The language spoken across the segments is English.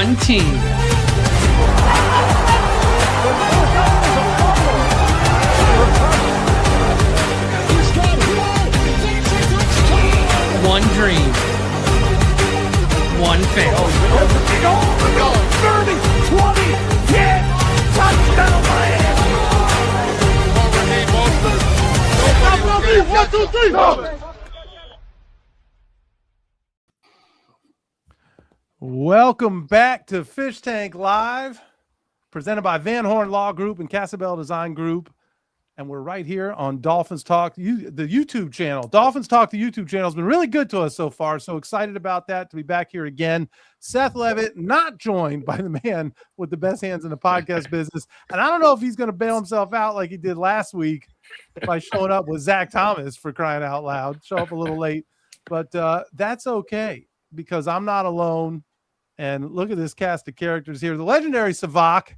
one team. One dream. One family. 30, 20, 10, touchdown Miami! 1, 2, 3, go! Welcome back to Fish Tank Live, presented by Van Horn Law Group and Casabell Design Group. And we're right here on Dolphins Talk, the YouTube channel. Dolphins Talk, the YouTube channel, has been really good to us so far. So excited about that to be back here again. Seth Levit, not joined by the man with the best hands in the podcast business. And I don't know if he's going to bail himself out like he did last week by showing up with Zach Thomas, for crying out loud. Show up a little late. But that's okay, because I'm not alone. And look at this cast of characters here. The legendary Sevach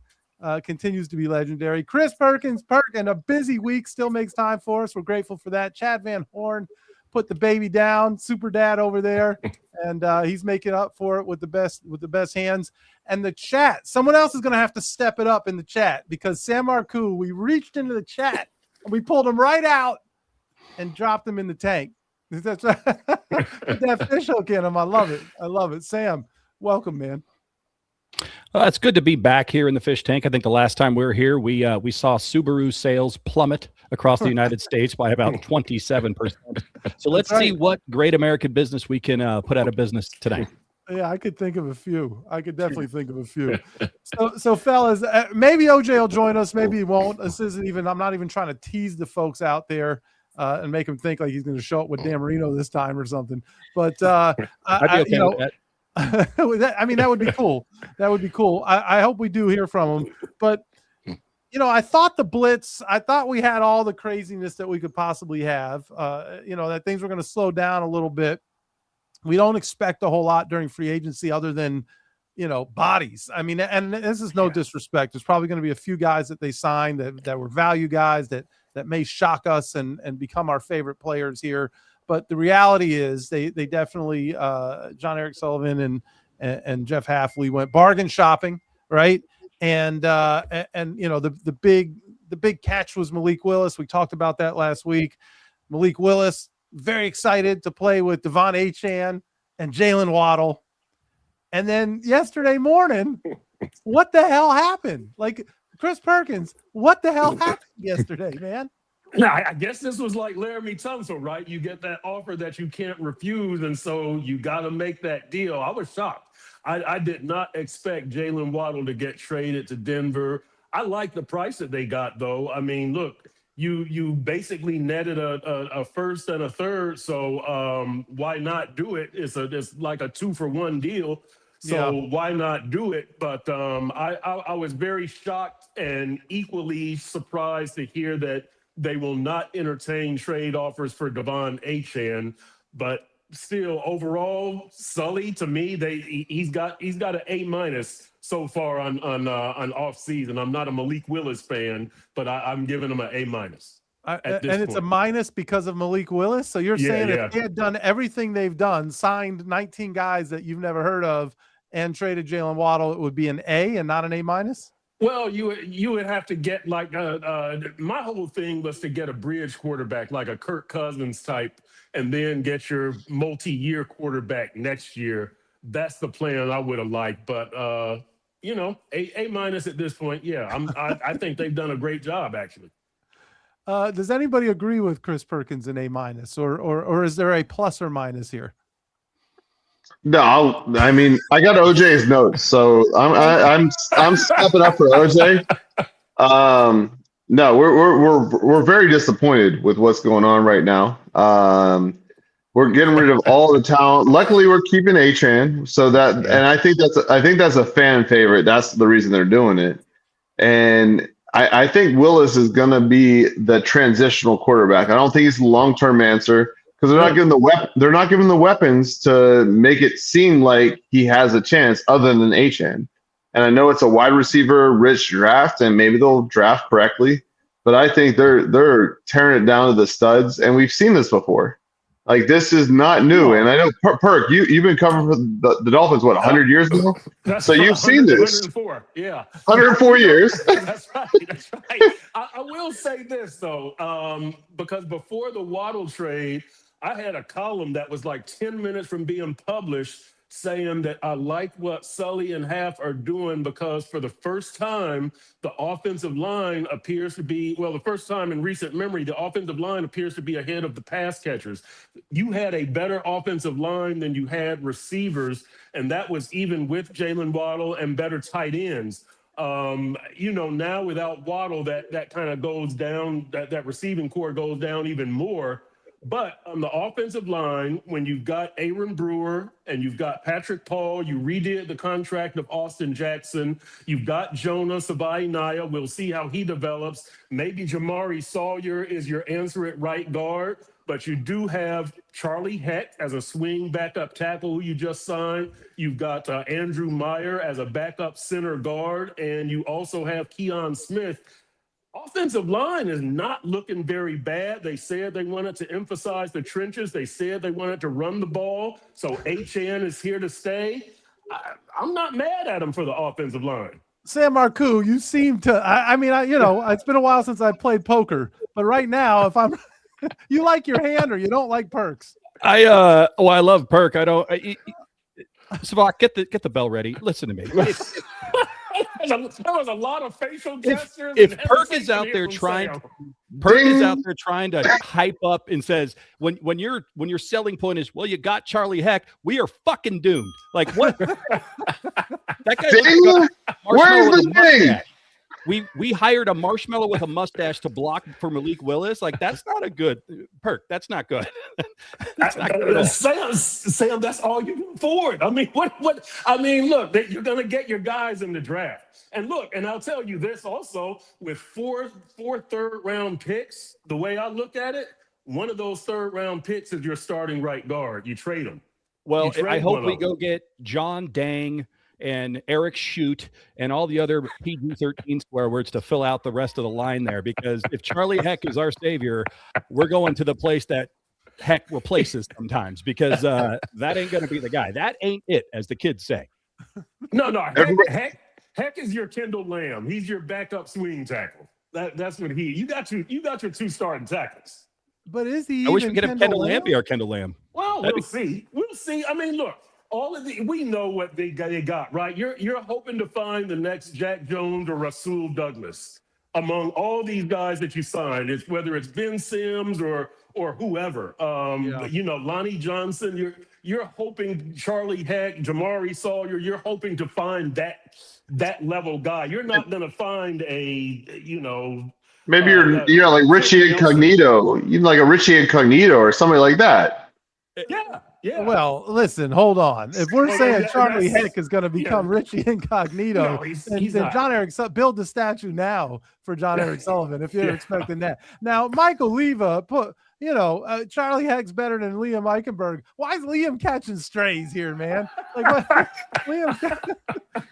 continues to be legendary. Chris Perkins, and a busy week, still makes time for us. We're grateful for that. Chad Van Horn put the baby down, super dad over there, and he's making up for it with the best hands. And the chat, someone else is going to have to step it up in the chat, because Sam Marcoux, we reached into the chat and we pulled him right out and dropped him in the tank. That's that fish hook in him. I love it. I love it. Sam, welcome, man. It's good to be back here in the fish tank. I think the last time we were here, we saw Subaru sales plummet across the United States by about 27%. So let's see what great American business we can put out of business today. Yeah, I could think of a few. I could definitely think of a few. So fellas, maybe OJ will join us. Maybe he won't. This isn't even, I'm not even trying to tease the folks out there and make him think like he's going to show up with Dan Marino this time or something. But I'd be okay with that. I mean, that would be cool. That would be cool. I hope we do hear from him. But, I thought the blitz, I thought we had all the craziness that we could possibly have, that things were going to slow down a little bit. We don't expect a whole lot during free agency other than, bodies. I mean, and this is no disrespect. There's probably going to be a few guys that they signed that were value guys that may shock us and become our favorite players here. But the reality is they definitely John Eric Sullivan and Jeff Hafley went bargain shopping, right? And the big catch was Malik Willis. We talked about that last week. Malik Willis, very excited to play with Devon Achane and Jaylen Waddle. And then yesterday morning, what the hell happened? Like, Chris Perkins, what the hell happened yesterday, man? Now, I guess this was like Laramie Tunsil, right? You get that offer that you can't refuse, and so you got to make that deal. I was shocked. I did not expect Jaylen Waddle to get traded to Denver. I like the price that they got, though. I mean, look, you basically netted a first and a third, so why not do it? It's like a 2-for-1 deal, so why not do it? But I was very shocked and equally surprised to hear that they will not entertain trade offers for Devon Achane, but still, overall, Sully, to me, he's got an A- so far on off season. I'm not a Malik Willis fan, but I'm giving him an A-. And it's a minus because of Malik Willis. So you're saying if they had done everything they've done, signed 19 guys that you've never heard of, and traded Jaylen Waddle, it would be an A and not an A-? Well, you would have to get like my whole thing was to get a bridge quarterback, like a Kirk Cousins type, and then get your multi-year quarterback next year. That's the plan I would have liked. But A- at this point. Yeah, I think they've done a great job, actually. Does anybody agree with Chris Perkins in A-, or is there a plus or minus here? No, I mean, I got OJ's notes, so I'm stepping up for OJ. No, we're very disappointed with what's going on right now. We're getting rid of all the talent. Luckily, we're keeping Achane, so that, and I think that's a fan favorite. That's the reason they're doing it. And I think Willis is going to be the transitional quarterback. I don't think he's the long-term answer, because they're not giving the weapons to make it seem like he has a chance other than Achane. And I know it's a wide receiver rich draft, and maybe they'll draft correctly, but I think they're tearing it down to the studs, and we've seen this before. Like, this is not new. And I know, Perk, you've been covering for the Dolphins, what, 100 years ago? So you've seen this. 104, yeah. 104 years. That's right. That's right. I will say this, though, because before the Waddle trade, I had a column that was like 10 minutes from being published saying that I like what Sully and Half are doing because for the first time, the offensive line appears to be, well, the first time in recent memory, the offensive line appears to be ahead of the pass catchers. You had a better offensive line than you had receivers, and that was even with Jaylen Waddle and better tight ends. Now without Waddle, that kind of goes down, that receiving core goes down even more. But on the offensive line, when you've got Aaron Brewer and you've got Patrick Paul, you redid the contract of Austin Jackson, you've got Jonah Savaiinaia. We'll see how he develops. Maybe Jamari Sawyer is your answer at right guard, but you do have Charlie Heck as a swing backup tackle who you just signed. You've got Andrew Meyer as a backup center guard, and you also have Keon Smith. Offensive line is not looking very bad. They said they wanted to emphasize the trenches. They said they wanted to run the ball. So HN is here to stay. I'm not mad at him for the offensive line. Sam Marcoux, you seem to. It's been a while since I played poker, but right now, if I'm, you like your hand or you don't like Perks. I love Perk. I don't. Sevach, get the bell ready. Listen to me. There was a lot of facial gestures. If Perk is out there trying to hype up and says when your selling point is, well, you got Charlie Heck, we are fucking doomed. Like, what? That guy looks like where's the thing? We hired a marshmallow with a mustache to block for Malik Willis. Like, that's not a good Perk. That's not good. That's not good at all. Sam, that's all you can afford. I mean, what? I mean, look, you're gonna get your guys in the draft. And look, and I'll tell you this also, with four third-round picks, the way I look at it, one of those third-round picks is your starting right guard. You trade them. Well, I hope we go get John Dang and Eric Shute and all the other PG-13 swear words to fill out the rest of the line there, because if Charlie Heck is our savior, we're going to the place that Heck replaces sometimes, because that ain't going to be the guy. That ain't it, as the kids say. No, Heck is your Kendall Lamb. He's your backup swing tackle. That's what you got your two starting tackles. But is he? I wish we could have Kendall Lamb be our Kendall Lamb. Well, we'll see. We'll see. I mean, look, we know what they got, right? You're hoping to find the next Jack Jones or Rasul Douglas among all these guys that you signed. It's whether it's Ben Sims or whoever. Lonnie Johnson. You're hoping Charlie Heck, Jamari Sawyer. You're hoping to find that level guy. You're not going to find maybe you're like Richie Incognito, even like a Richie Incognito or somebody like that. Yeah. Well, listen, hold on. If we're saying Charlie Heck is going to become Richie Incognito, then John Eric, build the statue now for John Eric Sullivan if you're expecting that. Now, Michael Leva put. Charlie Heck's better than Liam Eichenberg. Why is Liam catching strays here, man? Like, what? Liam,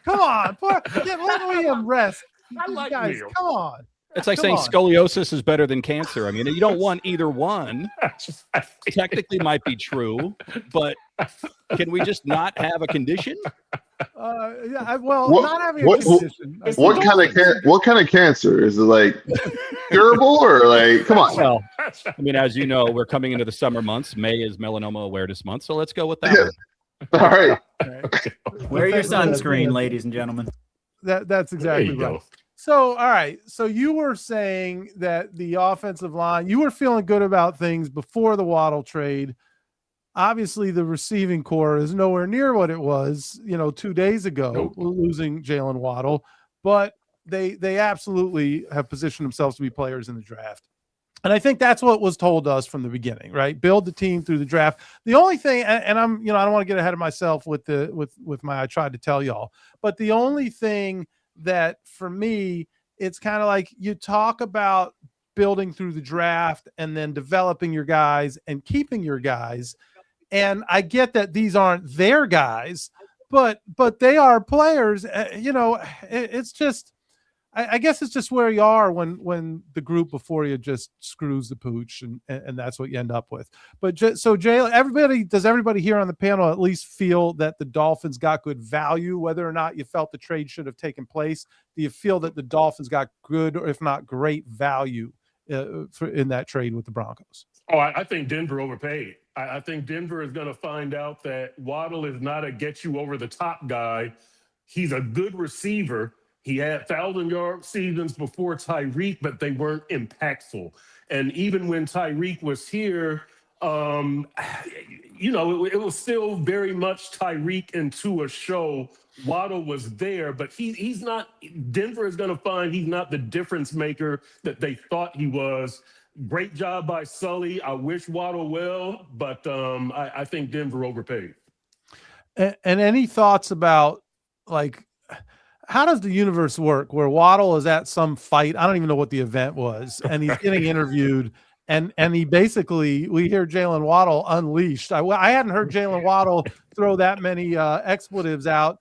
come on, let Liam rest. I like guys, Liam. Come on. It's like saying scoliosis is better than cancer. I mean, you don't want either one. Technically might be true, but can we just not have a condition? Not having a condition. What kind of cancer is it? Like curable or like? Come on. Well, I mean, as you know, we're coming into the summer months. May is Melanoma Awareness Month, so let's go with that. One. All right. Wear your sunscreen, ladies and gentlemen. That's exactly right. Go. So, all right. So you were saying that the offensive line, you were feeling good about things before the Waddle trade. Obviously, the receiving core is nowhere near what it was, 2 days ago, losing Jaylen Waddle. But they absolutely have positioned themselves to be players in the draft. And I think that's what was told us from the beginning, right? Build the team through the draft. The only thing, and I'm, I don't want to get ahead of myself with my, I tried to tell y'all, but the only thing that for me, it's kind of like you talk about building through the draft and then developing your guys and keeping your guys. And I get that these aren't their guys, but they are players. It's just, I guess it's just where you are when the group before you just screws the pooch, and that's what you end up with. But so Jaylen, does everybody here on the panel at least feel that the Dolphins got good value, whether or not you felt the trade should have taken place? Do you feel that the Dolphins got good, or if not great, value in that trade with the Broncos? Oh, I think Denver overpaid. I think Denver is going to find out that Waddle is not a get you over the top guy. He's a good receiver. He had 1,000-yard seasons before Tyreek, but they weren't impactful. And even when Tyreek was here, it was still very much Tyreek into a show. Waddle was there, but he's not. Denver is going to find he's not the difference maker that they thought he was. Great job by Sully. I wish Waddle well, but I think Denver overpaid. And any thoughts about, like, how does the universe work where Waddle is at some fight? I don't even know what the event was, and he's getting interviewed, and he basically, we hear Jaylen Waddle unleashed. I hadn't heard Jaylen Waddle throw that many expletives out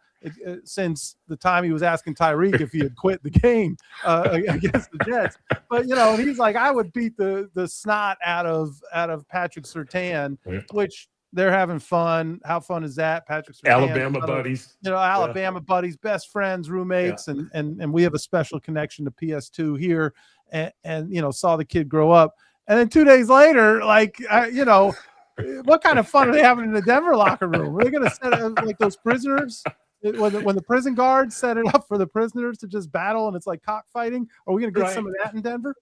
since the time he was asking Tyreek if he had quit the game against the Jets. But he's like, I would beat the snot out of Patrick Surtain, which they're having fun. How fun is that? Patrick Surtain, Alabama buddies. Alabama buddies, best friends, roommates, and we have a special connection to PS2 here, and saw the kid grow up. And then 2 days later, what kind of fun are they having in the Denver locker room? Are they going to set it like those prisoners? When the prison guards set it up for the prisoners to just battle and it's like cockfighting, are we going to get some of that in Denver?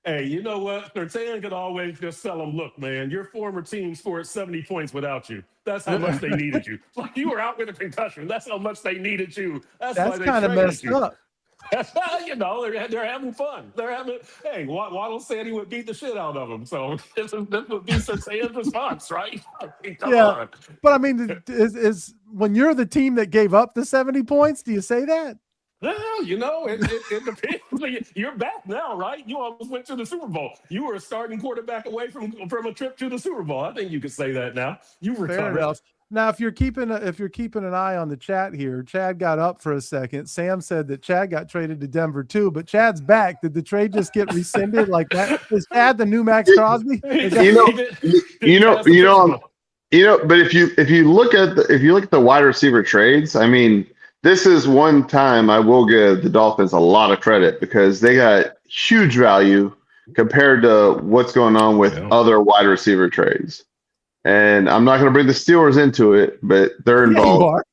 Hey, you know what? Surtain could always just tell them, look, man, your former team scored 70 points without you. That's how much they needed you. Like, you were out with a concussion. That's how much they needed you. That's why they kind of messed up. They're having fun. Hey, Waddle said he would beat the shit out of them. So this would be Surtain's response, right? Come on. But I mean, is when you're the team that gave up the 70 points, do you say that? Well, it depends. You're back now, right? You almost went to the Super Bowl. You were a starting quarterback away from a trip to the Super Bowl. I think you could say that now. You recovered. Fair enough. Now, if you're keeping an eye on the chat here, Chad got up for a second. Sam said that Chad got traded to Denver too, but Chad's back. Did the trade just get rescinded like that? Is Chad the new Max Crosby? But if you look at the wide receiver trades, I mean, this is one time I will give the Dolphins a lot of credit because they got huge value compared to what's going on with other wide receiver trades. And I'm not going to bring the Steelers into it, but they're involved.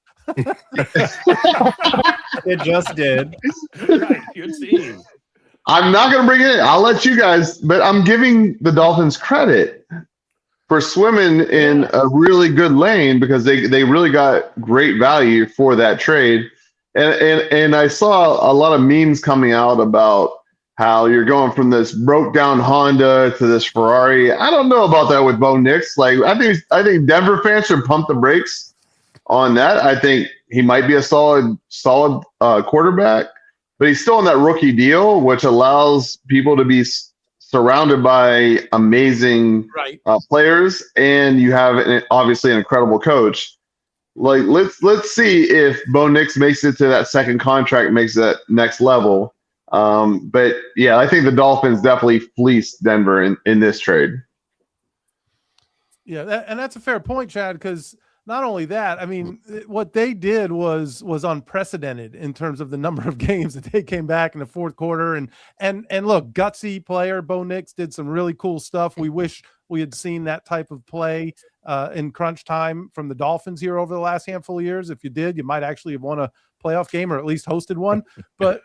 It just did. Right, your team. I'm not going to bring it in. I'll let you guys, but I'm giving the Dolphins credit for swimming in a really good lane because they really got great value for that trade. And I saw a lot of memes coming out about how you're going from this broke down Honda to this Ferrari. I don't know about that with Bo Nix. Like, I think Denver fans should pump the brakes on that. I think he might be a solid quarterback, but he's still on that rookie deal, which allows people to be surrounded by amazing players, and you have obviously an incredible coach. Like, let's see if Bo Nix makes it to that second contract, makes that next level. But yeah, I think the Dolphins definitely fleeced Denver in this trade. Yeah, and that's a fair point, Chad, because not only that, I mean, what they did was unprecedented in terms of the number of games that they came back in the fourth quarter. And look, gutsy player, Bo Nix did some really cool stuff. We wish we had seen that type of play in crunch time from the Dolphins here over the last handful of years. If you did, you might actually have won a playoff game or at least hosted one. But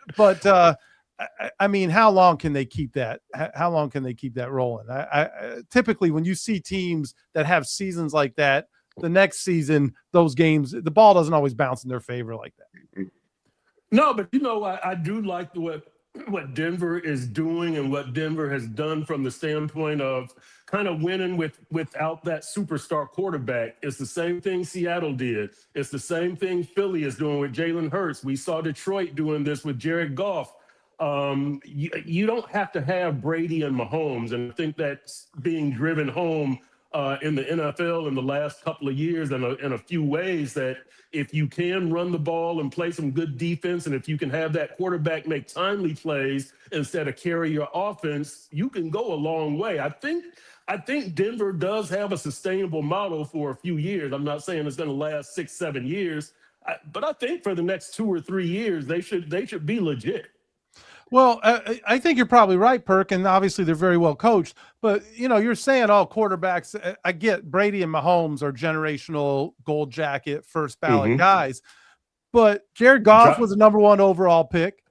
I mean, how long can they keep that? How long can they keep that rolling? I typically, when you see teams that have seasons like that, the next season, those games, the ball doesn't always bounce in their favor like that. No, but I do like what Denver is doing and what Denver has done from the standpoint of kind of winning without that superstar quarterback. It's the same thing Seattle did. It's the same thing Philly is doing with Jalen Hurts. We saw Detroit doing this with Jared Goff. You don't have to have Brady and Mahomes, and I think that's being driven home in the NFL in the last couple of years in a few ways that if you can run the ball and play some good defense, and if you can have that quarterback make timely plays instead of carry your offense, you can go a long way. I think Denver does have a sustainable model for a few years. I'm not saying it's going to last 6-7 years, but I think for the next 2 or 3 years, they should be legit. Well, I think you're probably right, Perk, and obviously they're very well coached. But, you're saying all quarterbacks, I get Brady and Mahomes are generational gold jacket, first ballot guys. But Jared Goff was a number 1 overall pick.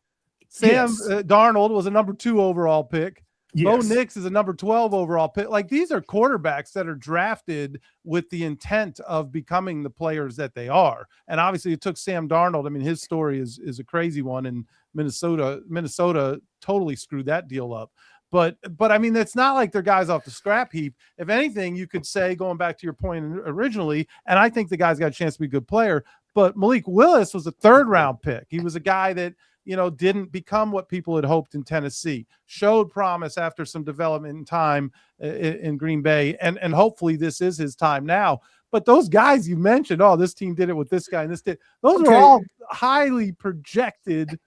Sam Darnold was a number 2 overall pick. Bo Nix is a number 12 overall pick. Like, these are quarterbacks that are drafted with the intent of becoming the players that they are. And obviously it took Sam Darnold. I mean, his story is a crazy one, and Minnesota totally screwed that deal up. But I mean, it's not like they're guys off the scrap heap. If anything, you could say, going back to your point originally, and I think the guy's got a chance to be a good player, but Malik Willis was a 3rd round pick. He was a guy that, didn't become what people had hoped in Tennessee, showed promise after some development in time in Green Bay. And hopefully this is his time now. But those guys you mentioned, this team did it with this guy and this did, those are all highly projected,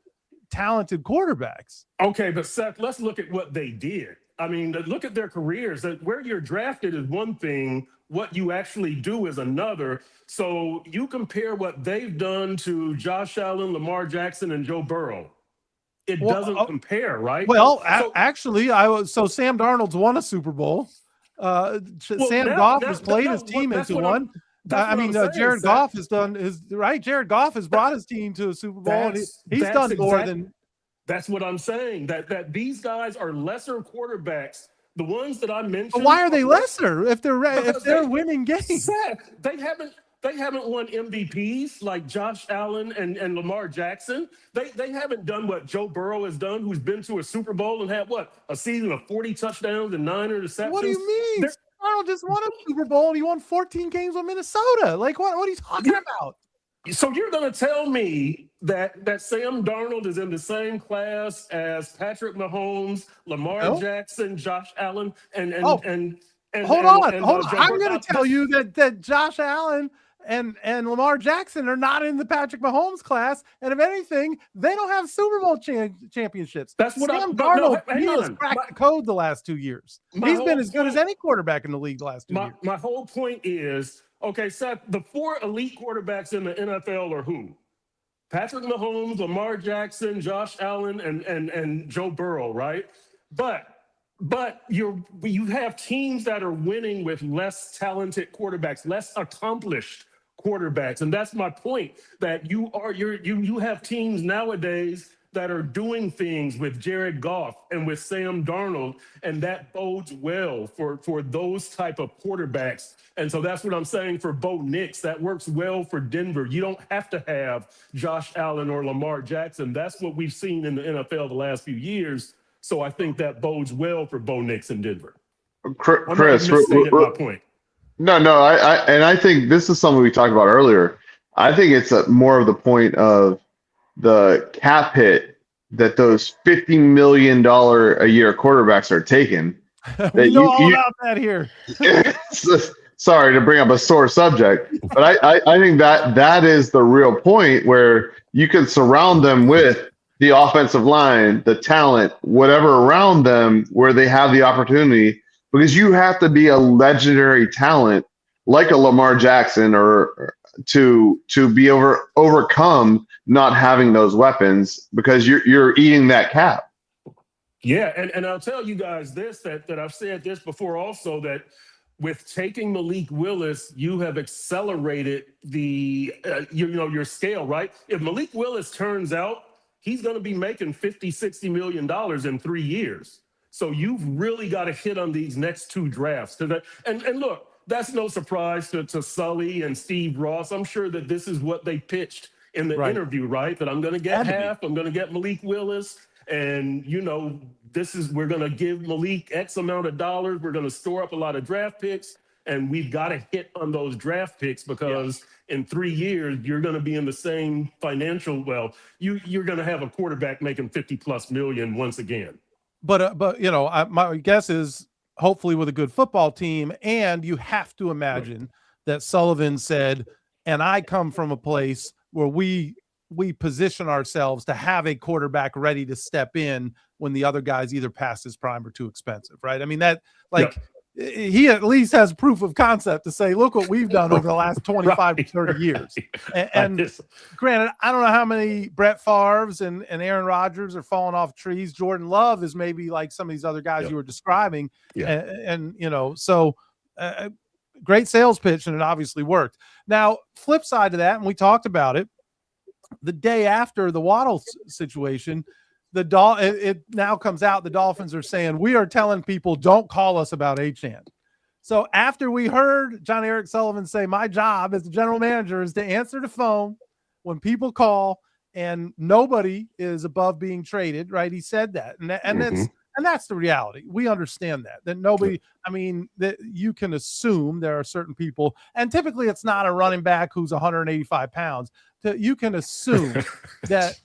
talented quarterbacks. Okay, but Seth, let's look at what they did. I mean, look at their careers. That where you're drafted is one thing, what you actually do is another. So you compare what they've done to Josh Allen, Lamar Jackson, and Joe Burrow. It doesn't compare, right? Well, actually, so Sam Darnold's won a Super Bowl. Sam Goff has played his team into one. I mean, Jared Goff has done his right. Jared Goff has brought his team to a Super Bowl. And he's done more than. That's what I'm saying. That these guys are lesser quarterbacks. The ones that I mentioned. But why are they lesser if they're winning games? Seth, they haven't won MVPs like Josh Allen and Lamar Jackson. They haven't done what Joe Burrow has done, who's been to a Super Bowl and had a season of 40 touchdowns and 9 interceptions. What do you mean? Darnold just won a Super Bowl and he won 14 games with Minnesota. Like, what are you talking about? So you're going to tell me that Sam Darnold is in the same class as Patrick Mahomes, Lamar Jackson, Josh Allen, and hold on. I'm going to tell you that Josh Allen and Lamar Jackson are not in the Patrick Mahomes class, and if anything, they don't have Super Bowl championships. That's what Sam Darnold has cracked the code the last 2 years. He's been as good as any quarterback in the league the last 2 years. My whole point is, okay, Seth, the 4 elite quarterbacks in the NFL are who? Patrick Mahomes, Lamar Jackson, Josh Allen, and Joe Burrow, right? But you have teams that are winning with less talented quarterbacks, less accomplished quarterbacks, and that's my point. That you have teams nowadays that are doing things with Jared Goff and with Sam Darnold, and that bodes well for those type of quarterbacks. And so that's what I'm saying for Bo Nix. That works well for Denver. You don't have to have Josh Allen or Lamar Jackson. That's what we've seen in the NFL the last few years. So I think that bodes well for Bo Nix in Denver. Chris, my point. No, I think this is something we talked about earlier. I think it's more of the point of the cap hit that those $50 million a year quarterbacks are taking. We know all about that here. Sorry to bring up a sore subject, but I think that is the real point where you can surround them with the offensive line, the talent, whatever around them, where they have the opportunity, because you have to be a legendary talent like a Lamar Jackson or to be overcome not having those weapons, because you're eating that cap. Yeah, and I'll tell you guys this, that I've said this before also, that with taking Malik Willis, you have accelerated your scale, right? If Malik Willis turns out, he's going to be making $50-60 million in 3 years. So you've really got to hit on these next 2 drafts. And look, that's no surprise to Sully and Steve Ross. I'm sure that this is what they pitched in the interview, right? That I'm going to get half. I'm going to get Malik Willis. And, we're going to give Malik X amount of dollars. We're going to store up a lot of draft picks. And we've got to hit on those draft picks because in 3 years, you're going to be in the same financial, you're going to have a quarterback making $50+ million once again. But my guess is hopefully with a good football team. And you have to imagine that Sullivan said, and I come from a place where we position ourselves to have a quarterback ready to step in when the other guy's either past his prime or too expensive, right? I mean, that he at least has proof of concept to say, look what we've done over the last 25 to 30 years. And granted, I don't know how many Brett Favre's and Aaron Rodgers are falling off trees. Jordan Love is maybe like some of these other guys you were describing. And you know, so great sales pitch, and it obviously worked. Now, flip side to that, and we talked about it, the day after the Waddle situation, it now comes out the Dolphins are saying, we are telling people don't call us about Achane. So after we heard John Eric Sullivan say, my job as the general manager is to answer the phone when people call, and nobody is above being traded, right? He said that, and that's the reality. We understand that nobody, I mean, that you can assume there are certain people, and typically it's not a running back who's 185 pounds. You can assume that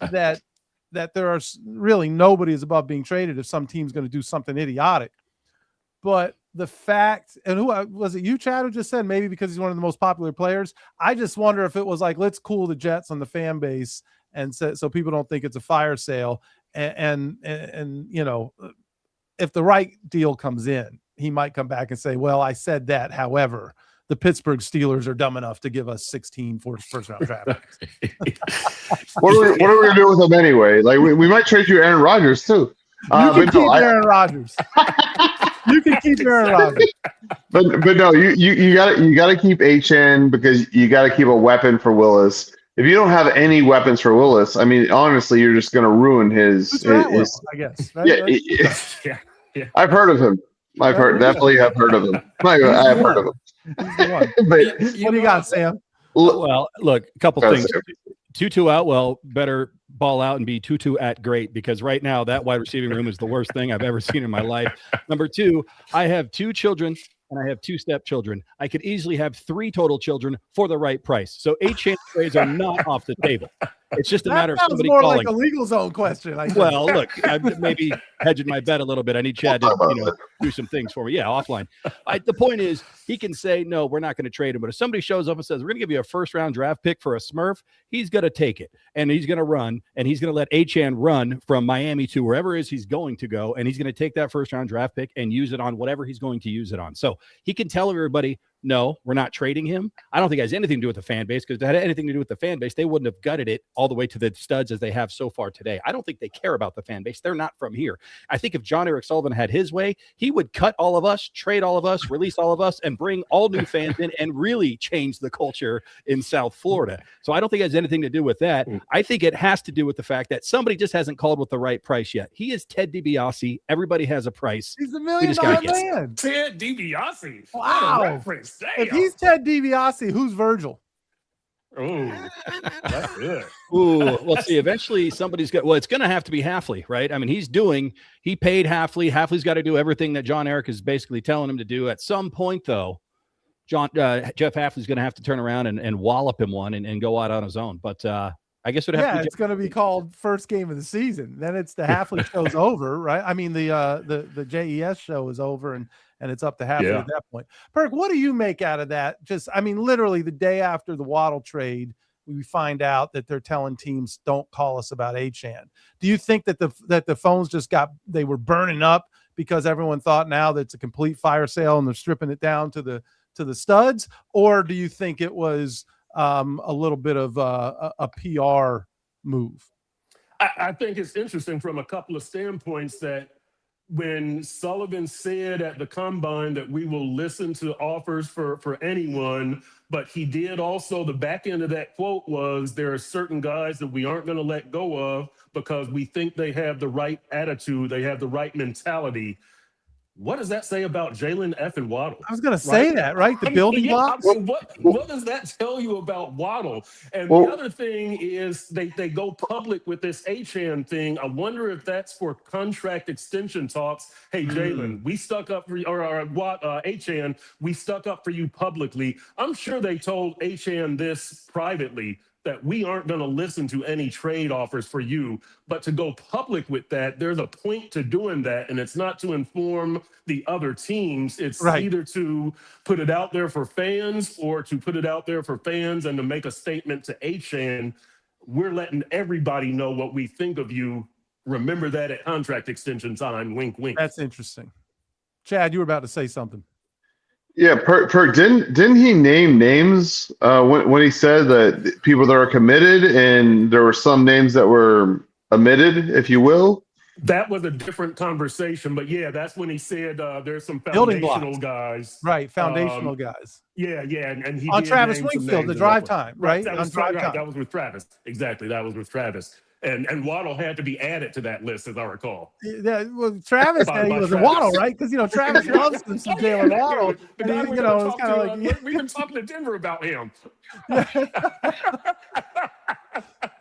there are really nobody is above being traded if some team's going to do something idiotic. But the fact, and who was it, you, Chad, who just said maybe because he's one of the most popular players? I just wonder if it was like, let's cool the jets on the fan base and so people don't think it's a fire sale. And you know, if the right deal comes in, he might come back and say, well, I said that. However, the Pittsburgh Steelers are dumb enough to give us 16 first-round draft picks. What are we going to do with them anyway? Like, we might trade you Aaron Rodgers, too. You can keep Aaron Rodgers. You can keep Aaron Rodgers. But no, you gotta keep HN because you got to keep a weapon for Willis. If you don't have any weapons for Willis, I mean, honestly, you're just going to ruin his I guess. Right? Yeah. I've heard of him. I've heard of him. I've heard of him. He's the one. But, what do you got, Sam? Well, look, a couple things. Tutu out, well, better ball out and be Tutu at great, because right now that wide receiving room is the worst thing I've ever seen in my life. Number two, I have 2 children and I have 2 stepchildren. I could easily have 3 total children for the right price. So 8 chance trades are not off the table. It's just a matter of somebody more calling. Like a legal zone question. Well, look, I'm maybe hedging my bet a little bit. I need Chad to do some things for me. Yeah, offline. The point is, he can say, no, we're not going to trade him. But if somebody shows up and says, we're going to give you a first-round draft pick for a Smurf, he's going to take it. And he's going to run. And he's going to let Achane run from Miami to wherever it is he's going to go. And he's going to take that first-round draft pick and use it on whatever he's going to use it on. So he can tell everybody, no, we're not trading him. I don't think it has anything to do with the fan base, because if it had anything to do with the fan base, they wouldn't have gutted it all the way to the studs as they have so far today. I don't think they care about the fan base. They're not from here. I think if John Eric Sullivan had his way, he would cut all of us, trade all of us, release all of us, and bring all new fans in and really change the culture in South Florida. So I don't think it has anything to do with that. I think it has to do with the fact that somebody just hasn't called with the right price yet. He is Ted DiBiase. Everybody has a price. He's $1 million man. Ted DiBiase. Wow. If he's Ted DiBiase, who's Virgil? Oh, that's good. Ooh, let's see. Eventually, somebody's got. Well, it's going to have to be Hafley, right? I mean, he paid Hafley. Hafley's got to do everything that John Eric is basically telling him to do. At some point, though, Jeff Hafley's going to have to turn around and wallop him one and go out on his own. But I guess it's going to be called first game of the season. Then it's the Hafley show's over, right? I mean, the JES show is over, and it's up to Hafley at that point. Perk, what do you make out of that? Just, I mean, literally the day after the Waddle trade, we find out that they're telling teams don't call us about Achane. Do you think that the phones they were burning up because everyone thought now that it's a complete fire sale and they're stripping it down to the studs, or do you think it was a little bit of a PR move? I think it's interesting from a couple of standpoints that when Sullivan said at the combine that we will listen to offers for anyone, but he did also, the back end of that quote was, there are certain guys that we aren't going to let go of because we think they have the right attitude, they have the right mentality. What does that say about Jaylen and Waddle? I was going to say that, right? The building blocks. What does that tell you about Waddle? And the other thing is they go public with this Achane thing. I wonder if that's for contract extension talks. Hey, Jaylen, we stuck up for you, or Achane, we stuck up for you publicly. I'm sure they told Achane this privately, that we aren't going to listen to any trade offers for you. But to go public with that, there's a point to doing that. And it's not to inform the other teams. It's either to put it out there for fans or to put it out there for fans and to make a statement to Achane. We're letting everybody know what we think of you. Remember that at contract extension time. Wink, wink. That's interesting. Chad, you were about to say something. Yeah, didn't he name names when he said that people that are committed, and there were some names that were omitted, if you will? That was a different conversation, but yeah, that's when he said there's some Building foundational blocks. guys. Right, foundational guys. Yeah, and he On did Travis name some Wingfield, names the drive as well. time, right? That On was, drive time. that was with Travis. Exactly, that was with Travis. And Waddle had to be added to that list, as I recall. Yeah, well, Travis, By he was a Travis. Waddle, right? Because, Travis loves some Jaylen Waddle. The And guy he, we're it's gonna kind of talk like, to, we've been talking to Denver about him.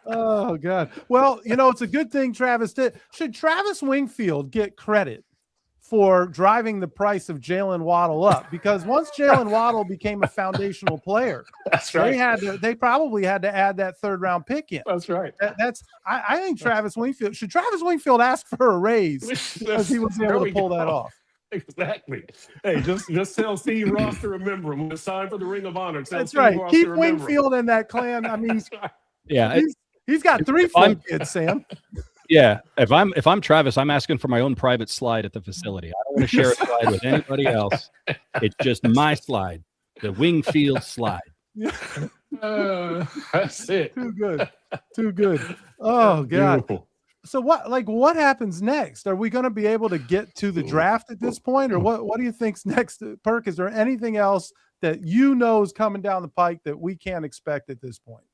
oh, God. Well, it's a good thing Travis did. Should Travis Wingfield get credit for driving the price of Jaylen Waddle up? Because once Jaylen Waddle became a foundational player, That's right. they probably had to add that third round pick in. That's right. I think Travis Wingfield, should Travis Wingfield ask for a raise because he was able to pull that off? Exactly. Hey, just tell Steve Ross to remember him when it's time for the Ring of Honor. Tell That's Steve right. Ross Keep to remember him. Wingfield in that clan. I mean, Yeah, he's got 3 full kids, Sam. yeah. If I'm Travis, I'm asking for my own private slide at the facility. I don't want to share a slide with anybody else. It's just my slide, the Wingfield slide. That's it. Too good. Too good. Oh, God. Beautiful. So what happens next? Are we going to be able to get to the draft at this point, or what do you think's next, Perk? Is there anything else that is coming down the pike that we can't expect at this point?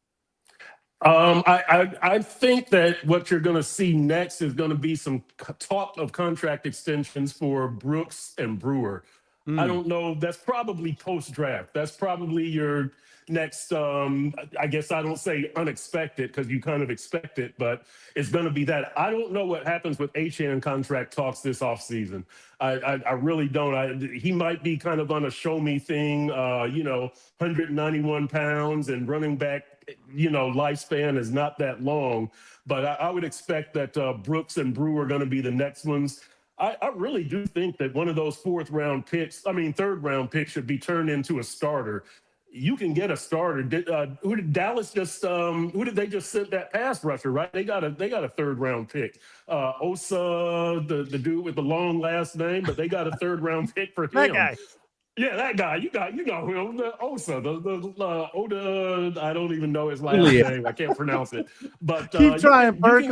I think that what you're going to see next is going to be some talk of contract extensions for Brooks and Brewer. I don't know. That's probably post-draft. That's probably your next, I guess I don't say unexpected because you kind of expect it, but it's going to be that. I don't know what happens with Achane contract talks this offseason. I really don't. He might be kind of on a show me thing, 191 pounds and running back, lifespan is not that long. But I would expect that Brooks and Brewer are going to be the next ones. I really do think that one of those third round picks should be turned into a starter. You can get a starter. Who did Dallas just? Who did they just send that pass rusher? Right? They got a third round pick. Osa, the dude with the long last name, but they got a third round pick for him. That guy. Yeah, that guy. You know him. The Osa, the Oda. I don't even know his last name. I can't pronounce it. But keep trying, Perk.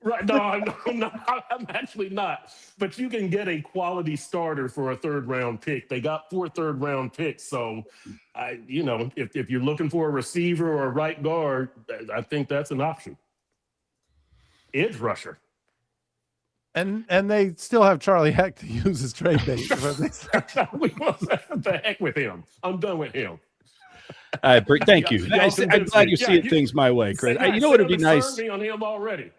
Right? No, I'm actually not. But you can get a quality starter for a third round pick. They got 4 third round picks. So, if you're looking for a receiver or a right guard, I think that's an option. Edge rusher. And they still have Charlie Heck to use as trade bait. The heck with him. I'm done with him. Thank you. I'm glad you see things my way, Chris. You know what would be nice? Me on him already.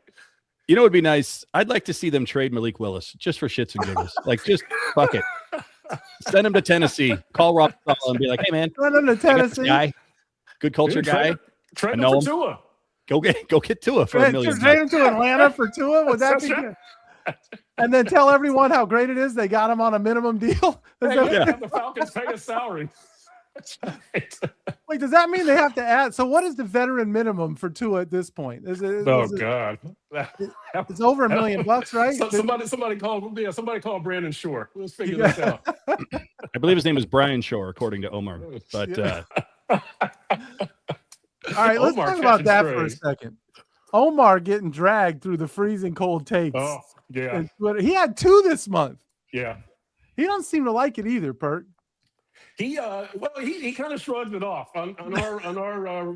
You know what would be nice? I'd like to see them trade Malik Willis just for shits and giggles. Like, just fuck it. Send him to Tennessee. Call Rob and be like, hey, man. Send him to Tennessee. Guy. Good culture guy. Trade him for Tua. Go get Tua for $1 million. Trade him to Atlanta for Tua? Would that be good? And then tell everyone how great it is they got him on a minimum deal. The Falcons pay his salary. Wait, does that mean they have to add? So what is the veteran minimum for Tua at this point? God. It's over $1 million, right? So somebody call Brandon Shore. Let's figure this out. I believe his name is Brian Shore, according to Omar. But all right, let's talk about that for a second. Omar getting dragged through the freezing cold takes. Oh, yeah. He had 2 this month. Yeah. He doesn't seem to like it either, Perk. He kind of shrugged it off on our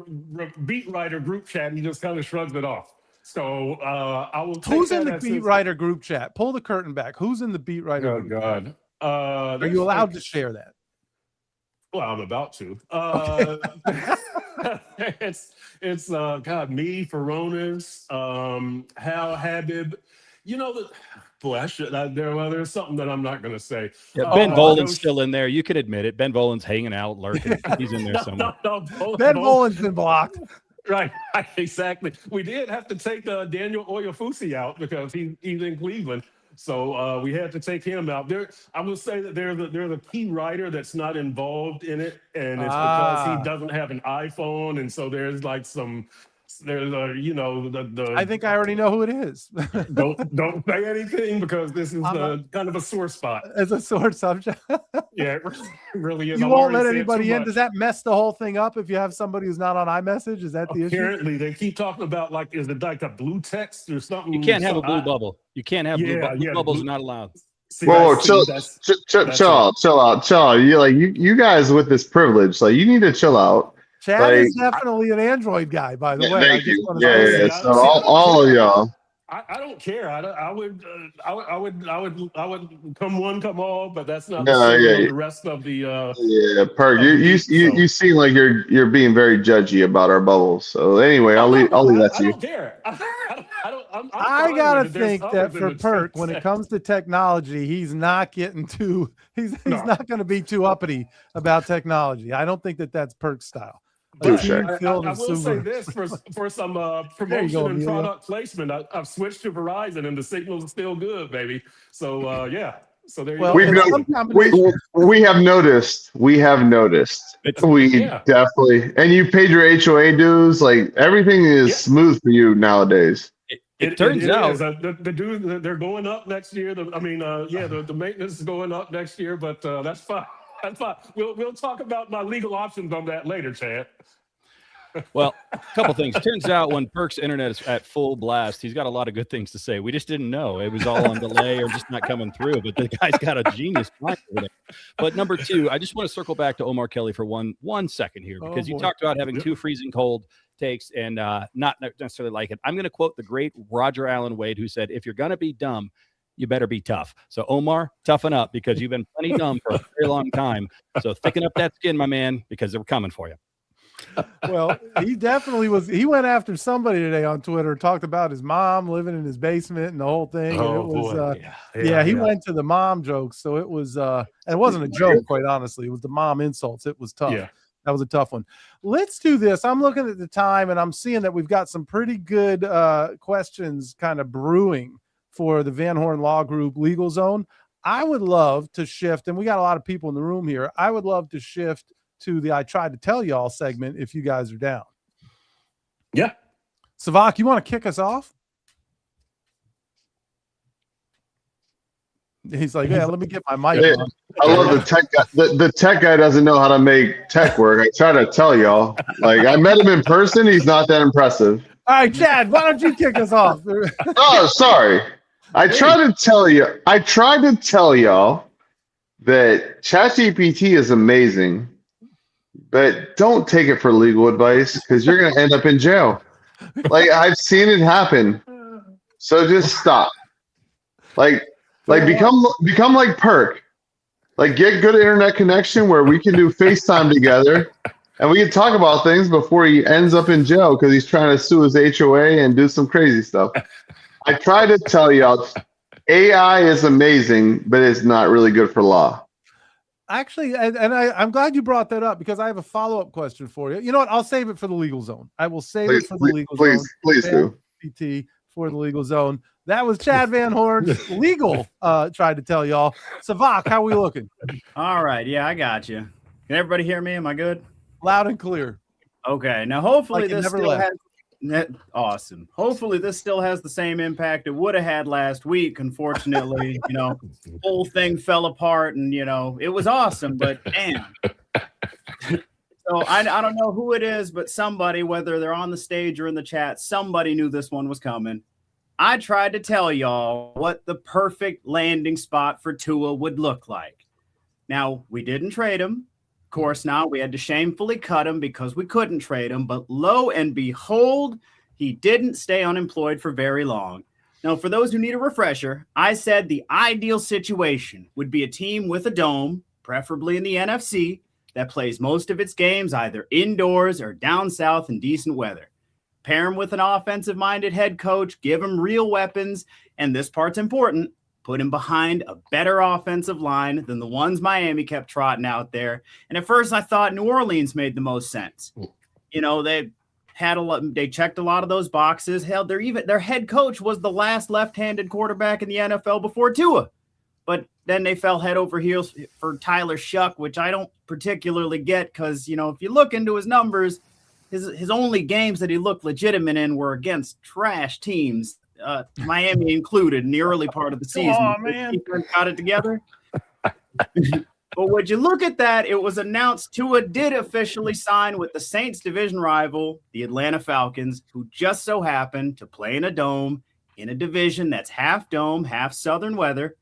beat writer group chat. He just kind of shrugged it off. So I will. Who's in the beat writer group chat? Pull the curtain back. Who's in the beat writer? Oh God. Are you allowed to share that? Well, I'm about to. It's God, me, Feronis, Hal Habib. There's something that I'm not going to say. Yeah, Ben Volin's still in there. You can admit it. Ben Volin's hanging out, lurking. He's in there somewhere. Ben Volin's been blocked. Right, exactly. We did have to take Daniel Oyefusi out because he's in Cleveland. So we had to take him out. I will say that there's a key writer that's not involved in it, and it's because he doesn't have an iPhone, and so there's like I think I already know who it is. don't say anything because this is kind of a sore spot. It's a sore subject. Yeah, it really is. You won't let anybody in. Does that mess the whole thing up if you have somebody who's not on iMessage? Is that the issue? Apparently, they keep talking about is it like a blue text or something? You can't have a blue bubble. You can't have blue bubbles are not allowed. Whoa, chill out. You guys with this privilege, like you need to chill out. Chad is definitely an Android guy, by the way. Thank you. Yeah. So all of y'all. I don't care. I would come one, come all, but that's not the rest of the. Perk. You seem like you're being very judgy about our bubbles. So anyway, I'll leave that to you. I don't care. I gotta think that for Perk, when it comes to technology, he's not getting too. He's not going to be too uppity about technology. I don't think that's Perk's style. I will say this for some promotion and product placement. I've switched to Verizon and the signal's still good, baby. So So there you go. We have noticed. Definitely. And you paid your HOA dues. Like everything is smooth for you nowadays. It turns out the dues they're going up next year. The maintenance is going up next year, but that's fine. That's fine. We'll talk about my legal options on that later, Chad. Well, a couple things. Turns out when Perk's internet is at full blast, he's got a lot of good things to say. We just didn't know. It was all on delay or just not coming through. But the guy's got a genius mind over there. But number two, I just want to circle back to Omar Kelly for one second here, because you talked about having two freezing cold takes and not necessarily like it. I'm going to quote the great Roger Allen Wade, who said, "If you're going to be dumb, you better be tough." So Omar, toughen up, because you've been plenty dumb for a very long time. So thicken up that skin, my man, because they're coming for you. Well, he definitely was. He went after somebody today on Twitter, talked about his mom living in his basement and the whole thing. He went to the mom jokes. So it was, and it wasn't a joke, quite honestly. It was the mom insults. It was tough. Yeah. That was a tough one. Let's do this. I'm looking at the time and I'm seeing that we've got some pretty good questions kind of brewing for the Van Horn Law Group Legal Zone. I would love to shift, and we got a lot of people in the room here. I would love to shift to the I Tried to Tell Y'all segment if you guys are down. Yeah. Sevach, you want to kick us off? He's like, yeah, let me get my mic on. I love the tech guy. The tech guy doesn't know how to make tech work. I try to tell y'all. Like, I met him in person. He's not that impressive. All right, Chad, why don't you kick us off? Oh, sorry. I tried to tell y'all that ChatGPT is amazing, but don't take it for legal advice, because you're going to end up in jail. Like, I've seen it happen. So just stop. Like become like Perk. Like, get good internet connection where we can do FaceTime together and we can talk about things before he ends up in jail because he's trying to sue his HOA and do some crazy stuff. I try to tell y'all, AI is amazing, but it's not really good for law. Actually, I'm glad you brought that up, because I have a follow-up question for you. You know what? I'll save it for the legal zone. I will save it for the legal zone. Please do. PT for the legal zone. That was Chad Van Horn's legal tried to tell y'all. Sevach, how we looking? All right. Yeah, I got you. Can everybody hear me? Am I good? Loud and clear. Okay. Now, hopefully this still has awesome. Hopefully this still has the same impact it would have had last week. Unfortunately, the whole thing fell apart, and it was awesome, but damn. So I don't know who it is, but somebody, whether they're on the stage or in the chat, somebody knew this one was coming. I tried to tell y'all what the perfect landing spot for Tua would look like. Now, we didn't trade him. Of course not. We had to shamefully cut him because we couldn't trade him. But lo and behold, he didn't stay unemployed for very long. Now, for those who need a refresher, I said the ideal situation would be a team with a dome, preferably in the NFC, that plays most of its games either indoors or down south in decent weather. Pair him with an offensive-minded head coach, give him real weapons, and this part's important, put him behind a better offensive line than the ones Miami kept trotting out there. And at first I thought New Orleans made the most sense. They they checked a lot of those boxes. Hell, their head coach was the last left-handed quarterback in the NFL before Tua. But then they fell head over heels for Tyler Shuck, which I don't particularly get because, if you look into his numbers, his only games that he looked legitimate in were against trash teams, Miami included, in the early part of the season. Oh, man. He got it together. But would you look at that, it was announced Tua did officially sign with the Saints division rival, the Atlanta Falcons, who just so happened to play in a dome in a division that's half dome, half southern weather.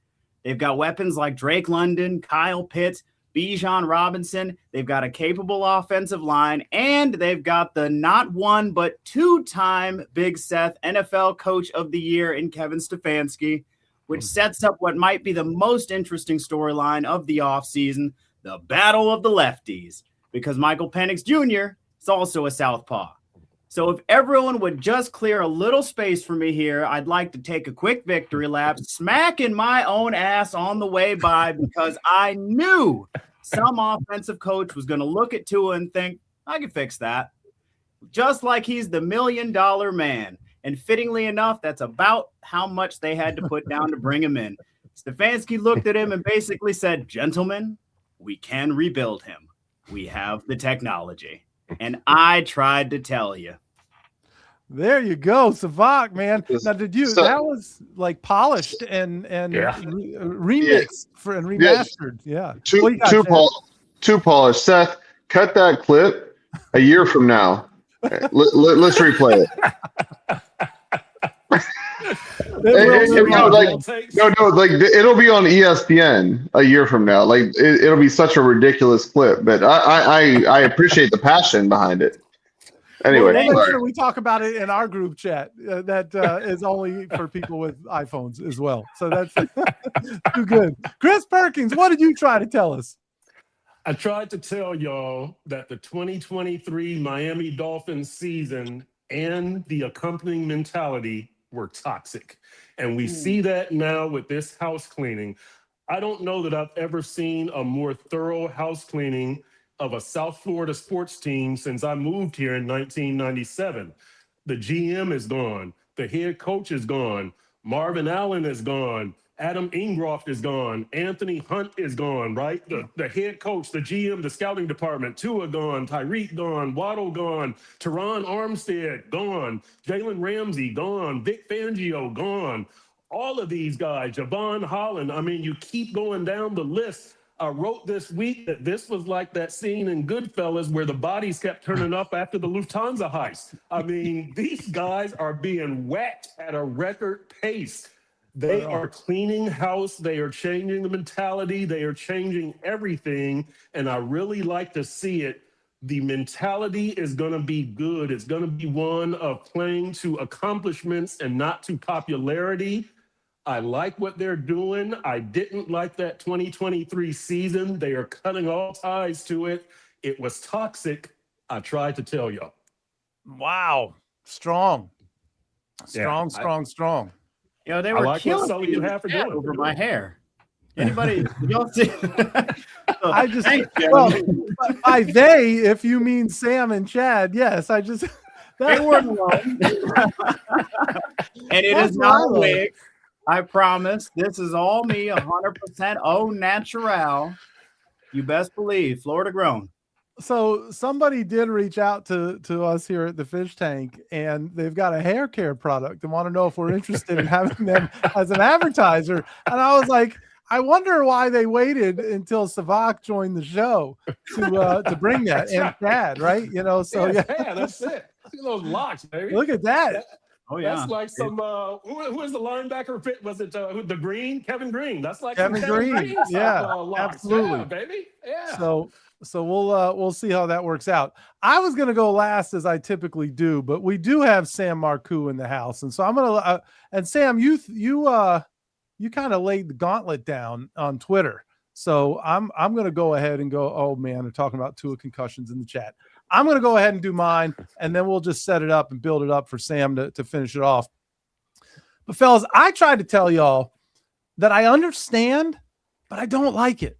They've got weapons like Drake London, Kyle Pitts, Bijan Robinson. They've got a capable offensive line, and they've got the not one but two-time Big Seth NFL Coach of the Year in Kevin Stefanski, which sets up what might be the most interesting storyline of the offseason, the battle of the lefties, because Michael Penix Jr. is also a southpaw. So if everyone would just clear a little space for me here, I'd like to take a quick victory lap, smacking my own ass on the way by because I knew some offensive coach was going to look at Tua and think, I can fix that. Just like he's the $1 million man. And fittingly enough, that's about how much they had to put down to bring him in. Stefanski looked at him and basically said, gentlemen, we can rebuild him. We have the technology. And I tried to tell you. There you go, Sevach, man. Now, that was like polished and remixed and remastered. Yeah. Too polished. Seth, cut that clip a year from now. Let's replay it. It'll be on ESPN a year from now. Like it'll be such a ridiculous clip, but I appreciate the passion behind it. Anyway, we'll make sure we talk about it in our group chat. That is only for people with iPhones as well. So that's too good. Chris Perkins, what did you try to tell us? I tried to tell y'all that the 2023 Miami Dolphins season and the accompanying mentality were toxic. And we see that now with this house cleaning. I don't know that I've ever seen a more thorough house cleaning of a South Florida sports team since I moved here in 1997. The GM is gone. The head coach is gone. Marvin Allen is gone. Adam Ingroft is gone. Anthony Hunt is gone, right? The head coach, the GM, the scouting department, Tua gone, Tyreek gone, Waddle gone, Teron Armstead gone, Jalen Ramsey gone, Vic Fangio gone. All of these guys, Javon Holland, I mean, you keep going down the list. I wrote this week that this was like that scene in Goodfellas where the bodies kept turning up after the Lufthansa heist. I mean, these guys are being whacked at a record pace. They are cleaning house. They are changing the mentality. They are changing everything. And I really like to see it. The mentality is going to be good. It's going to be one of playing to accomplishments and not to popularity. I like what they're doing. I didn't like that 2023 season. They are cutting all ties to it. It was toxic. I tried to tell y'all. Wow. Strong. They were killing me over my hair. Anybody? Y'all see? I just by they, if you mean Sam and Chad, yes. They weren't alone. And it is not a wig. I promise. This is all me, 100% au natural. You best believe, Florida grown. So somebody did reach out to us here at the Fish Tank, and they've got a hair care product and want to know if we're interested in having them as an advertiser. And I was like, I wonder why they waited until Sevach joined the show to bring that. And Chad, right? So yeah, that's it. See those locks, baby. Look at that. Oh yeah, that's like some. Who is the linebacker? Was it the Green? Kevin Green. That's like Kevin Green. Yeah, absolutely, yeah, baby. Yeah. So we'll see how that works out. I was gonna go last as I typically do, but we do have Sam Marcoux in the house, and so I'm gonna. And Sam, you kind of laid the gauntlet down on Twitter, so I'm gonna go ahead and go. Oh man, they're talking about 2 concussions in the chat. I'm going to go ahead and do mine, and then we'll just set it up and build it up for Sam to finish it off. But, fellas, I tried to tell y'all that I understand, but I don't like it.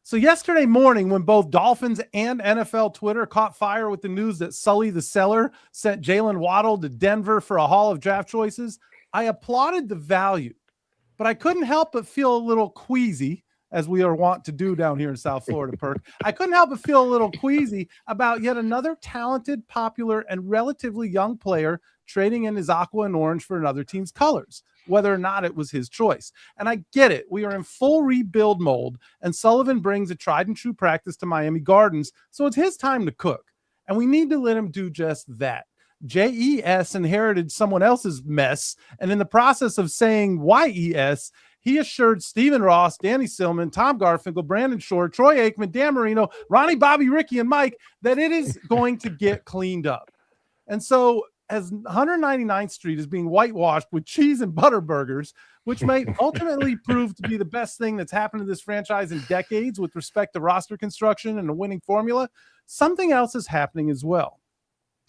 So yesterday morning, when both Dolphins and NFL Twitter caught fire with the news that Sully the Seller sent Jaylen Waddle to Denver for a haul of draft choices, I applauded the value, but I couldn't help but feel a little queasy, as we are wont to do down here in South Florida, Perk. I couldn't help but feel a little queasy about yet another talented, popular, and relatively young player trading in his aqua and orange for another team's colors, whether or not it was his choice. And I get it. We are in full rebuild mode, and Sullivan brings a tried and true practice to Miami Gardens, so it's his time to cook. And we need to let him do just that. JES inherited someone else's mess, and in the process of saying YES, he assured Stephen Ross, Danny Silman, Tom Garfinkel, Brandon Shore, Troy Aikman, Dan Marino, Ronnie, Bobby, Ricky, and Mike that it is going to get cleaned up. And so as 199th Street is being whitewashed with cheese and butter burgers, which may ultimately prove to be the best thing that's happened to this franchise in decades with respect to roster construction and a winning formula, something else is happening as well.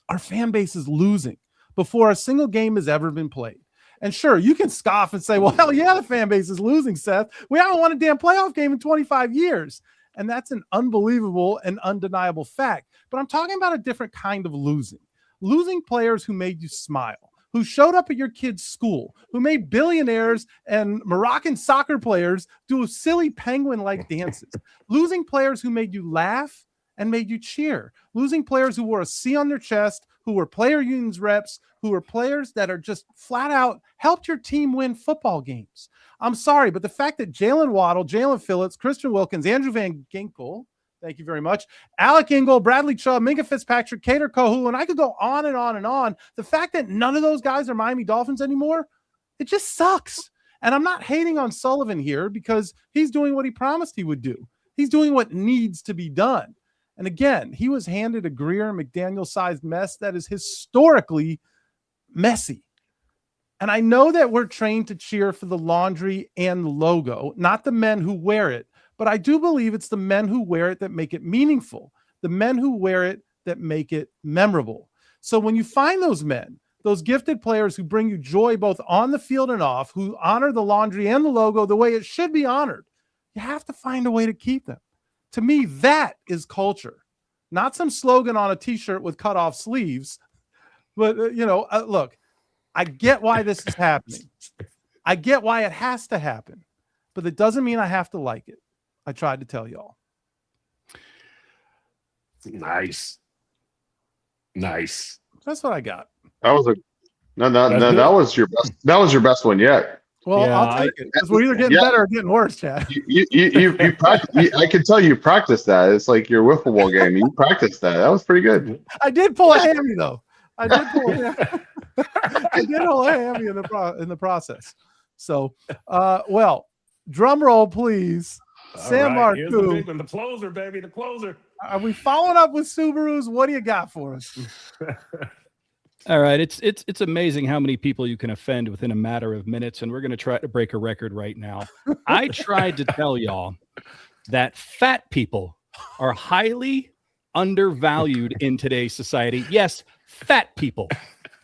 Our fan base is losing before a single game has ever been played. And sure, you can scoff and say, well, hell yeah, the fan base is losing, Seth. We haven't won a damn playoff game in 25 years. And that's an unbelievable and undeniable fact. But I'm talking about a different kind of losing. Losing players who made you smile, who showed up at your kid's school, who made billionaires and Moroccan soccer players do silly penguin-like dances. Losing players who made you laugh and made you cheer. Losing players who wore a C on their chest, who were player unions reps, who were players that are just flat out helped your team win football games. I'm sorry, but the fact that Jaylen Waddle, Jalen Phillips, Christian Wilkins, Andrew Van Ginkel, thank you very much, Alec Ingold, Bradley Chubb, Minka Fitzpatrick, Kader Kohou, and I could go on and on and on. The fact that none of those guys are Miami Dolphins anymore, it just sucks. And I'm not hating on Sullivan here because he's doing what he promised he would do. He's doing what needs to be done. And again, he was handed a Greer McDaniel-sized mess that is historically messy. And I know that we're trained to cheer for the laundry and the logo, not the men who wear it. But I do believe it's the men who wear it that make it meaningful, the men who wear it that make it memorable. So when you find those men, those gifted players who bring you joy both on the field and off, who honor the laundry and the logo the way it should be honored, you have to find a way to keep them. To me, that is culture, not some slogan on a T-shirt with cut off sleeves. But, look, I get why this is happening. I get why it has to happen, but it doesn't mean I have to like it. I tried to tell y'all. Nice. That's what I got. That was that was your best. That was your best one yet. Well, yeah, I'll take it because we're either getting better or getting worse, Chad. You practice, I can tell you practiced that. It's like your wiffle ball game. You practiced that. That was pretty good. I did pull a hammy though. I did pull a hammy in the process. So, well, drum roll, please. Sam Marcoux. The closer, baby. The closer. Are we following up with Subarus? What do you got for us? All right. It's amazing how many people you can offend within a matter of minutes, and we're going to try to break a record right now. I tried to tell y'all that fat people are highly undervalued in today's society. Yes, fat people.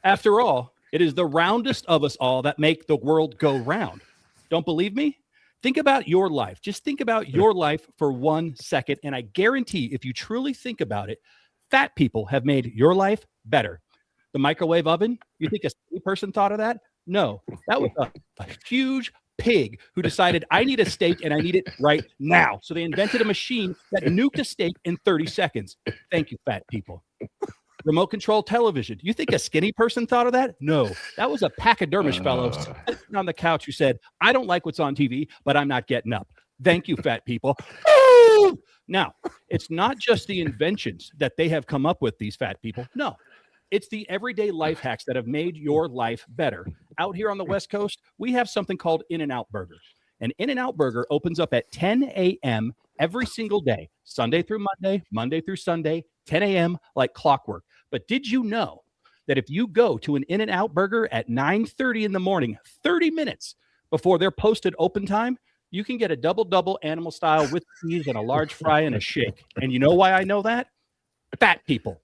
After all, it is the roundest of us all that make the world go round. Don't believe me? Think about your life. Just think about your life for 1 second. And I guarantee if you truly think about it, fat people have made your life better. The microwave oven, you think a skinny person thought of that? No, that was a huge pig who decided I need a steak and I need it right now. So they invented a machine that nuked a steak in 30 seconds. Thank you, fat people. Remote control television. You think a skinny person thought of that? No, that was a pachydermish fellow sitting on the couch who said, I don't like what's on TV, but I'm not getting up. Thank you, fat people. Now, it's not just the inventions that they have come up with, these fat people. No, it's the everyday life hacks that have made your life better. Out here on the West Coast, we have something called In-N-Out Burger. An In-N-Out Burger opens up at 10 a.m. every single day, Sunday through Monday, Monday through Sunday, 10 a.m. like clockwork. But did you know that if you go to an In-N-Out Burger at 9:30 in the morning, 30 minutes before their posted open time, you can get a double animal style with cheese and a large fry and a shake. And you know why I know that? Fat people.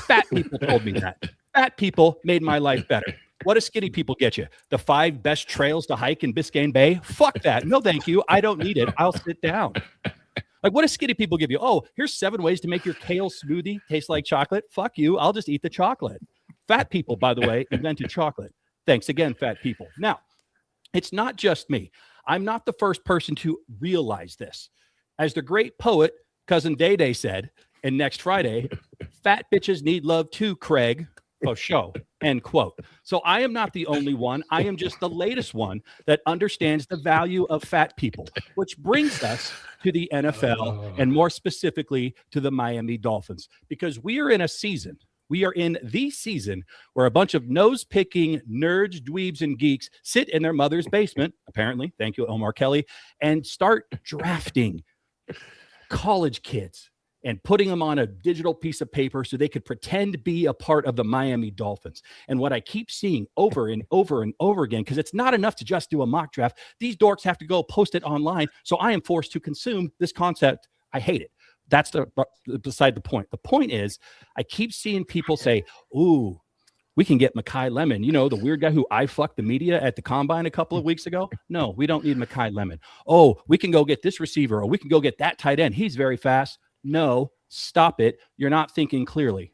Fat people told me that. Fat people made my life better. What do skinny people get you? The 5 best trails to hike in Biscayne Bay? Fuck that. No, thank you. I don't need it. I'll sit down. Like, what do skinny people give you? Oh, here's 7 ways to make your kale smoothie taste like chocolate. Fuck you. I'll just eat the chocolate. Fat people, by the way, invented chocolate. Thanks again, fat people. Now, it's not just me. I'm not the first person to realize this. As the great poet, Cousin Day Day said, and next Friday, fat bitches need love too, Craig. For show, end quote. So I am not the only one. I am just the latest one that understands the value of fat people, which brings us to the NFL and more specifically to the Miami Dolphins, because we are in a season. We are in the season where a bunch of nose-picking nerds, dweebs, and geeks sit in their mother's basement, apparently, thank you, Omar Kelly, and start drafting college kids and putting them on a digital piece of paper so they could pretend to be a part of the Miami Dolphins. And what I keep seeing over and over and over again, because it's not enough to just do a mock draft, these dorks have to go post it online. So I am forced to consume this concept. I hate it. That's beside the point. The point is, I keep seeing people say, ooh, we can get Makai Lemon. You know, the weird guy who I fucked the media at the combine a couple of weeks ago. No, we don't need Makai Lemon. Oh, we can go get this receiver, or we can go get that tight end. He's very fast. No, stop it. You're not thinking clearly.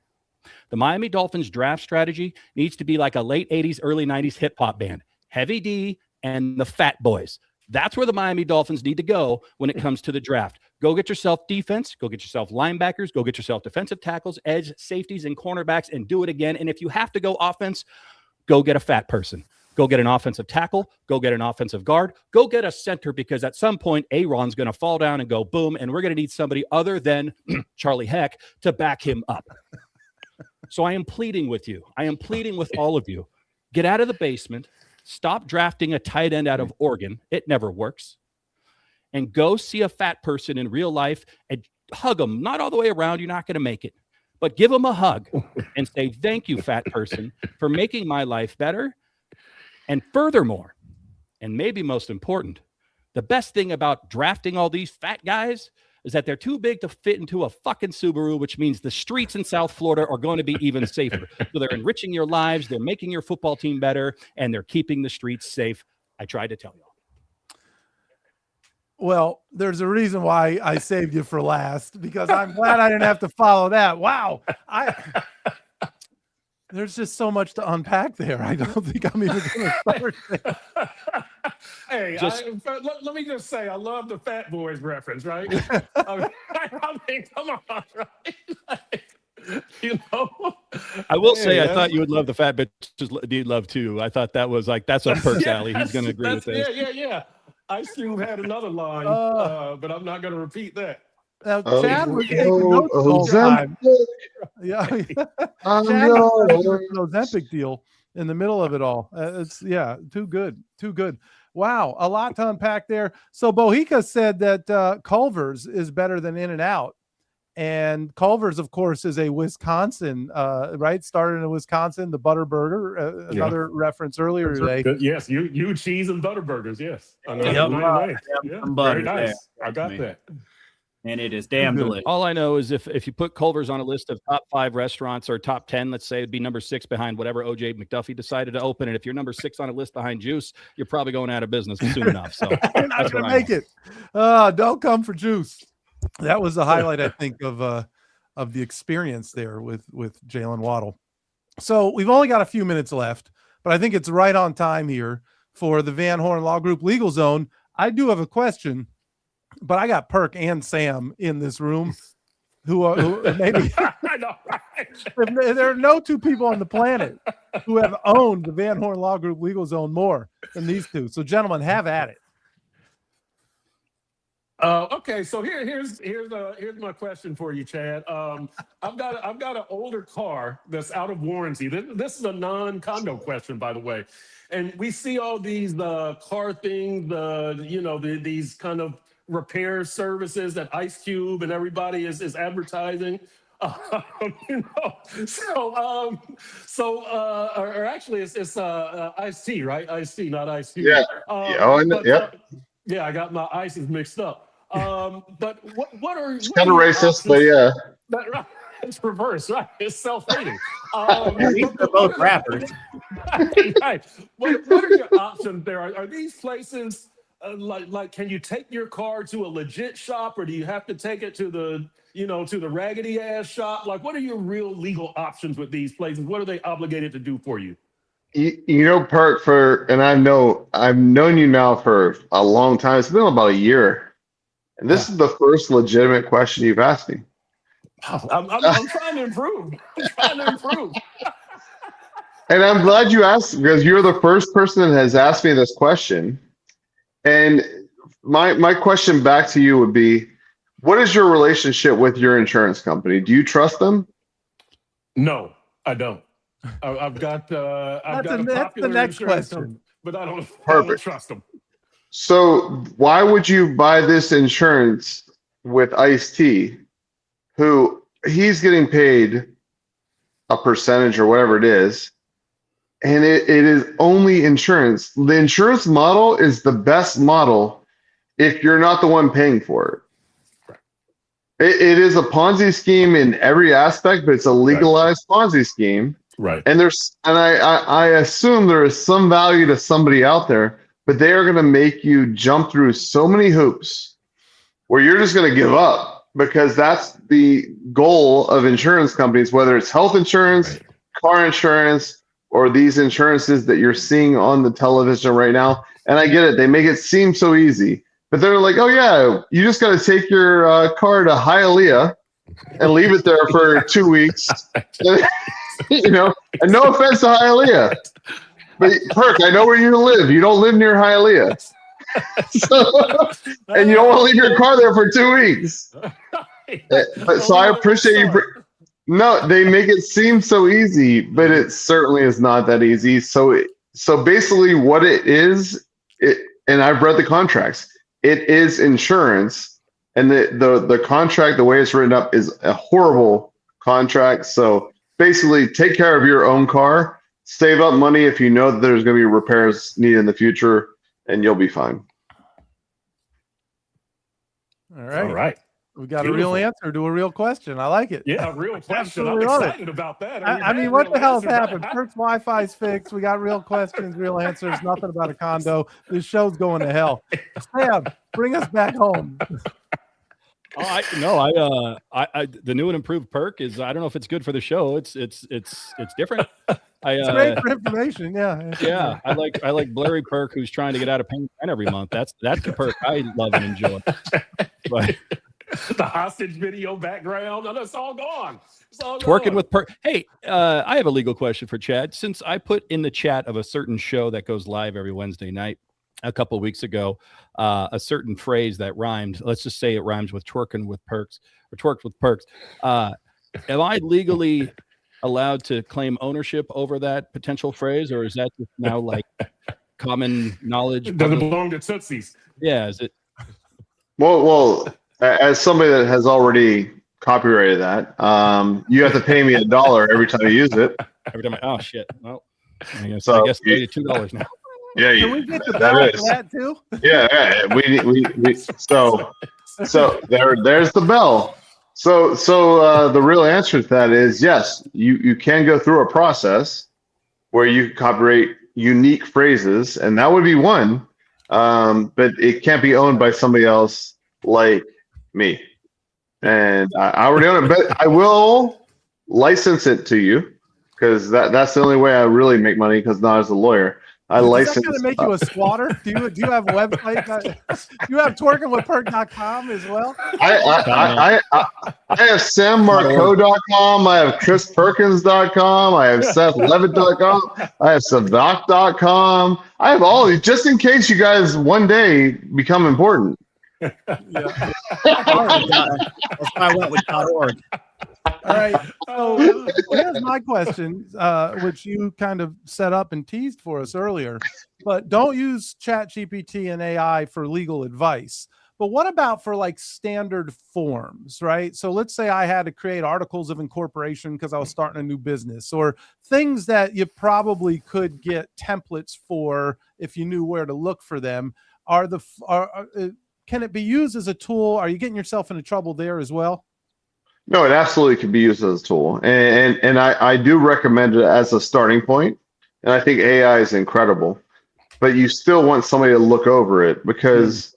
The Miami Dolphins draft strategy needs to be like a late 80s, early 90s hip hop band. Heavy D and the Fat Boys. That's where the Miami Dolphins need to go when it comes to the draft. Go get yourself defense. Go get yourself linebackers. Go get yourself defensive tackles, edge, safeties, and cornerbacks, and do it again. And if you have to go offense, go get a fat person. Go get an offensive tackle. Go get an offensive guard. Go get a center, because at some point, Aaron's going to fall down and go boom, and we're going to need somebody other than Charlie Heck to back him up. So I am pleading with you. I am pleading with all of you. Get out of the basement. Stop drafting a tight end out of Oregon. It never works. And go see a fat person in real life and hug them. Not all the way around. You're not going to make it. But give them a hug and say, thank you, fat person, for making my life better. And furthermore, and maybe most important, the best thing about drafting all these fat guys is that they're too big to fit into a fucking Subaru, which means the streets in South Florida are going to be even safer. So they're enriching your lives, they're making your football team better, and they're keeping the streets safe. I tried to tell you all. Well, there's a reason why I saved you for last, because I'm glad I didn't have to follow that. Wow. There's just so much to unpack there. I don't think I'm even going to start there. Hey, let me just say, I love the Fat Boys reference, right? I mean, come on, right? You know, I will say, I thought you would love the fat bitches you'd love too. I thought that was like, that's a Perk's alley. He's going to agree with this. Yeah. Ice Cube had another line, but I'm not going to repeat that. Now, Chad was taking notes the whole time. Yeah, Chad was an Ozempic deal in the middle of it all. It's too good. Wow, a lot to unpack there. So Bohica said that Culver's is better than In-N-Out, and Culver's, of course, is a Wisconsin, right? Started in Wisconsin, the Butter Burger, another reference earlier today. Yes, you cheese and butter burgers. Yes, Very nice. I got that. And it is damn delicious. All I know is if you put Culver's on a list of top 5 restaurants or top 10, let's say it'd be number 6 behind whatever O.J. McDuffie decided to open. And if you're number 6 on a list behind Juice, you're probably going out of business soon enough. So you're not going to make it. Don't come for Juice. That was the highlight, I think, of the experience there with Jaylen Waddle. So we've only got a few minutes left, but I think it's right on time here for the Van Horn Law Group Legal Zone. I do have a question. But I got Perk and Sam in this room who maybe I know, right? There are no two people on the planet who have owned the Van Horn Law Group Legal Zone more than these two. So, gentlemen, have at it. Okay, so here's my question for you, Chad. I've got an older car that's out of warranty. This is a non-condo question, by the way, and we see all these car things, these kind of repair services that Ice Cube and everybody is advertising. Actually it's Ice-T, right? Ice-T, not Ice Cube. Yeah. Yeah, I got my ices mixed up. But what are it's kind of racist, but yeah. It's reverse, right? It's self-hating. These are both rappers. Right. What are your options there? Are these places like, can you take your car to a legit shop, or do you have to take it to the, to the raggedy ass shop? Like, what are your real legal options with these places? What are they obligated to do for you? Perk, and I've known you now for a long time. It's been about a year, and this is the first legitimate question you've asked me. I'm trying to improve. I'm trying to improve. And I'm glad you asked, because you're the first person that has asked me this question. And my question back to you would be, what is your relationship with your insurance company? Do you trust them? No, I don't. I've got a popular insurance company, but I don't trust them. So why would you buy this insurance with Ice-T, who he's getting paid a percentage or whatever it is, and it is only insurance. The insurance model is the best model if you're not the one paying for it. It is a Ponzi scheme in every aspect, but it's a legalized Ponzi scheme. Right. And I assume there is some value to somebody out there, but they are going to make you jump through so many hoops where you're just going to give up, because that's the goal of insurance companies, whether it's health insurance, car insurance, or these insurances that you're seeing on the television right now. And I get it. They make it seem so easy, but they're like, oh yeah, you just got to take your car to Hialeah and leave it there for 2 weeks. And no offense to Hialeah, but Perk, I know where you live. You don't live near Hialeah. And you don't want to leave your car there for 2 weeks. But so I appreciate you. No, they make it seem so easy, but it certainly is not that easy. So basically what it is, and I've read the contracts, it is insurance, and the contract, the way it's written up, is a horrible contract. So basically take care of your own car, save up money if you know that there's going to be repairs needed in the future, and you'll be fine. All right. All right. We got a real answer to a real question. I like it. Yeah, a real question. I'm excited about that. I mean, what the hell has happened? Perk's Wi-Fi's fixed. We got real questions, real answers. Nothing about a condo. This show's going to hell. Sam, bring us back home. The new and improved Perk is, I don't know if it's good for the show. It's different. It's great for information. Yeah. Yeah. I like Blurry Perk, who's trying to get out of paying rent every month. That's the Perk I love and enjoy. But the hostage video background, it's all gone. It's all twerking gone. with Perk. Hey, I have a legal question for Chad. Since I put in the chat of a certain show that goes live every Wednesday night a couple of weeks ago, a certain phrase that rhymed, let's just say it rhymes with twerking with perks, or twerked with perks. Am I legally allowed to claim ownership over that potential phrase, or is that just now like common knowledge? It doesn't belong to Tootsies. Yeah, is it? Well, as somebody that has already copyrighted that, you have to pay me $1 every time you use it. Every time oh shit. Well, I guess $2 now. Yeah, Can we get the bell for that too? Yeah, we so there's the bell. So the real answer to that is yes, you can go through a process where you copyright unique phrases, and that would be one, but it can't be owned by somebody else like me. And I already own it, but I will license it to you, because that's the only way I really make money, because not as a lawyer. I license. Is that going to make you a squatter? Do you have a website? Do you have twerkingwithperk.com as well? I have SamMarcoux.com. I have ChrisPerkins.com. I have Seth Levit.com. I have Sevach.com. I have all these, just in case you guys one day become important. Yeah. That's why I went with .org. All right. So here's my question, which you kind of set up and teased for us earlier. But don't use ChatGPT and AI for legal advice. But what about for like standard forms, right? So let's say I had to create articles of incorporation because I was starting a new business, or things that you probably could get templates for if you knew where to look for them. Can it be used as a tool? Are you getting yourself into trouble there as well? No, it absolutely can be used as a tool. And I do recommend it as a starting point. And I think AI is incredible. but you still want somebody to look over it because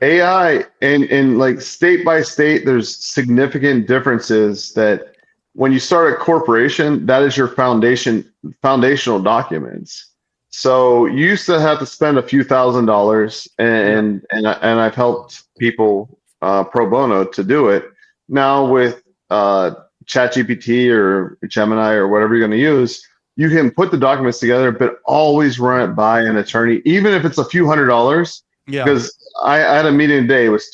AI and like state by state, there's significant differences that when you start a corporation, that is your foundational documents. So you used to have to spend a few $1,000s, and I've helped people pro bono to do it. Now with ChatGPT or Gemini or whatever you're going to use, you can put the documents together, but always run it by an attorney, even if it's a few $100s. Yeah. Because I had a meeting today. It was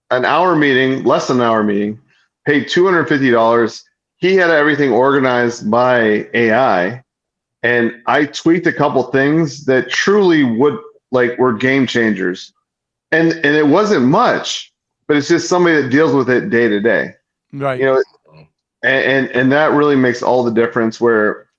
an hour meeting, less than an hour meeting, paid $250. He had everything organized by AI. And I tweaked a couple things that truly were game changers. And it wasn't much, but it's just somebody that deals with it day to day. Right. You know, and that really makes all the difference, where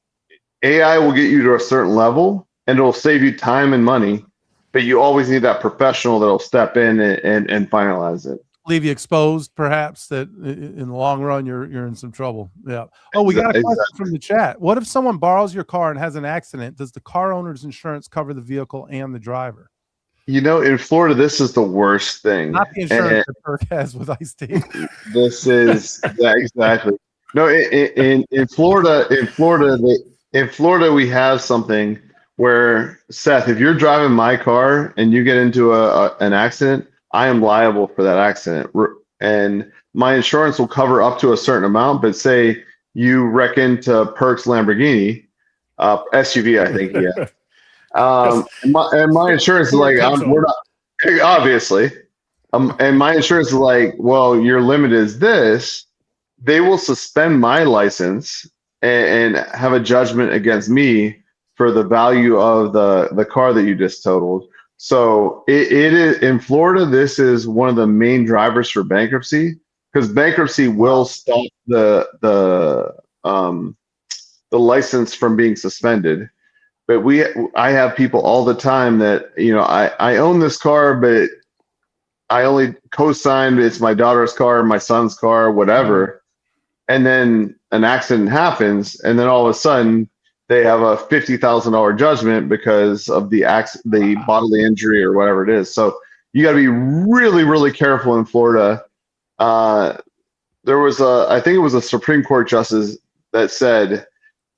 AI will get you to a certain level and it'll save you time and money, but you always need that professional that'll step in and finalize it. Leave you exposed, perhaps, that in the long run you're in some trouble. Yeah. Oh, we got a question from the chat. What if someone borrows your car and has an accident? Does the car owner's insurance cover the vehicle and the driver? You know, in Florida, this is the worst thing. Not the insurance that Perk has with Ice-T. This is exactly. No, in Florida, we have something where, Seth, if you're driving my car and you get into an accident, I am liable for that accident, and my insurance will cover up to a certain amount. But say you wreck into Perk's Lamborghini, SUV, I think, yeah. And my insurance is like, we're not, obviously, and my insurance is like, well, your limit is this. They will suspend my license and have a judgment against me for the value of the car that you just totaled. So it is in Florida. This is one of the main drivers for bankruptcy, because bankruptcy will stop the license from being suspended. But I have people all the time that, you know, I own this car, but I only co-signed, it's my daughter's car, my son's car, whatever. And then an accident happens, and then all of a sudden they have a $50,000 judgment because of the bodily injury or whatever it is. So you got to be really, really careful in Florida. There was I think it was a Supreme Court justice that said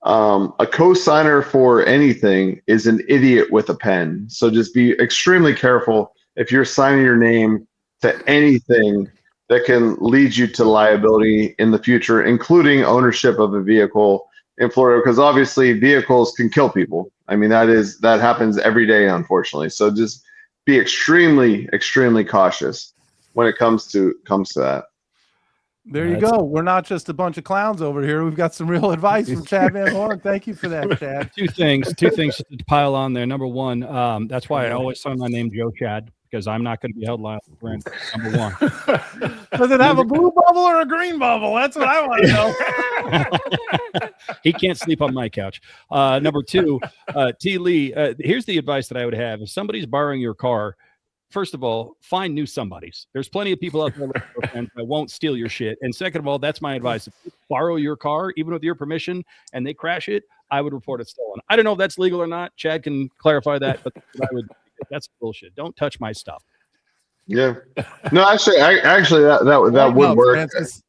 a co-signer for anything is an idiot with a pen. So just be extremely careful if you're signing your name to anything that can lead you to liability in the future, including ownership of a vehicle in Florida, because obviously vehicles can kill people. I mean, that happens every day, unfortunately. So just be extremely, extremely cautious when it comes to that. There you go. We're not just a bunch of clowns over here. We've got some real advice from Chad Van Horn. Thank you for that, Chad. Two things to pile on there. Number one, that's why I always sign my name Joe Chad, because I'm not going to be held liable for anything. Number one. Does it have a blue bubble or a green bubble? That's what I want to know. He can't sleep on my couch. Number two, T. Lee, here's the advice that I would have. If somebody's borrowing your car, first of all, find new somebodies. There's plenty of people out there that won't steal your shit. And second of all, that's my advice. If you borrow your car, even with your permission, and they crash it, I would report it stolen. I don't know if that's legal or not. Chad can clarify that, but that's bullshit. Don't touch my stuff. Yeah. No, actually, that would work. Francis.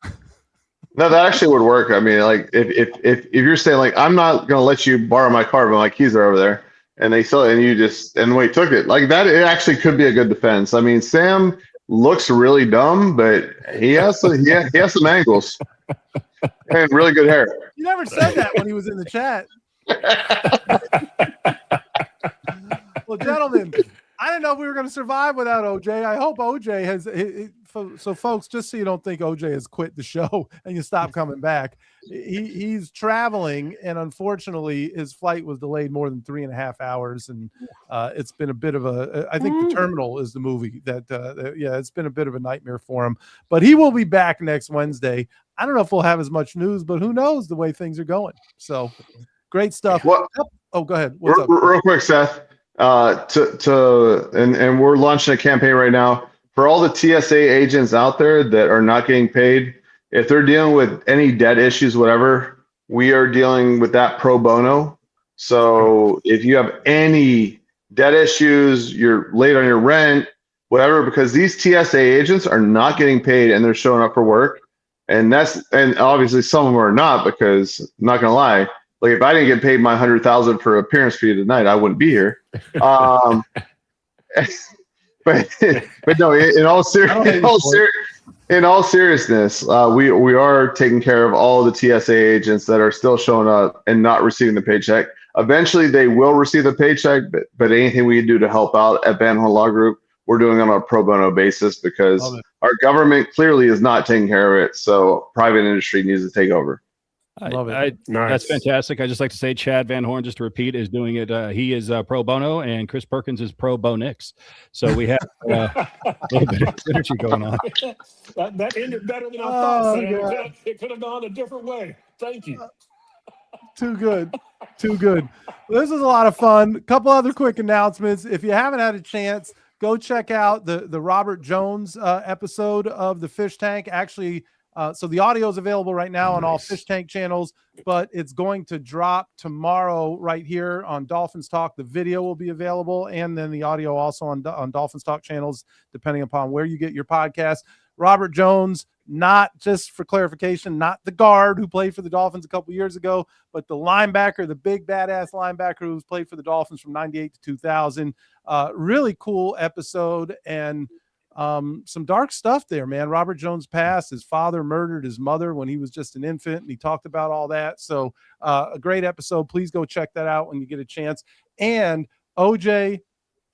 No, that actually would work. I mean, like if you're saying like, I'm not gonna let you borrow my car, but my keys are over there, and they sell it, and the way he took it, like that, it actually could be a good defense. I mean, Sam looks really dumb, but he has some angles and really good hair. You never said that when he was in the chat. Well, gentlemen, I didn't know if we were going to survive without OJ. I hope OJ has. So, folks, just so you don't think OJ has quit the show and you stop coming back, he's traveling, and unfortunately, his flight was delayed more than 3.5 hours, and it's been a bit of a. I think The Terminal is the movie that. It's been a bit of a nightmare for him, but he will be back next Wednesday. I don't know if we'll have as much news, but who knows the way things are going. So, great stuff. What? Oh, go ahead. What's up? Real quick, Seth. And we're launching a campaign right now for all the TSA agents out there that are not getting paid. If they're dealing with any debt issues, whatever, we are dealing with that pro bono. So if you have any debt issues, you're late on your rent, whatever, because these TSA agents are not getting paid and they're showing up for work. And obviously some of them are not, because I'm not gonna lie, like if I didn't get paid my $100,000 for appearance fee tonight, I wouldn't be here. But no, in all seriousness, we are taking care of all the TSA agents that are still showing up and not receiving the paycheck. Eventually, they will receive the paycheck, but anything we can do to help out at Van Horn Law Group, we're doing on a pro bono basis, because our government clearly is not taking care of it. So private industry needs to take over. Love it. Nice. That's fantastic. I just like to say Chad Van Horn, just to repeat, is doing it. He is pro bono, and Chris Perkins is pro bonix. So we have a little bit of synergy going on. That ended better than I thought, Sam. It could have gone a different way. Thank you. Too good. Too good. This was a lot of fun. A couple other quick announcements. If you haven't had a chance, go check out the Robert Jones episode of the Fish Tank. Actually, so the audio is available right now on all Fish Tank channels, but it's going to drop tomorrow right here on Dolphins Talk. The video will be available, and then the audio also on Dolphins Talk channels, depending upon where you get your podcast. Robert Jones, not just for clarification, not the guard who played for the Dolphins a couple years ago, but the linebacker, the big badass linebacker who's played for the Dolphins from 98 to 2000. Really cool episode, and some dark stuff there, man. Robert Jones passed. His father murdered his mother when he was just an infant, and he talked about all that. So a great episode. Please go check that out when you get a chance. And O.J.,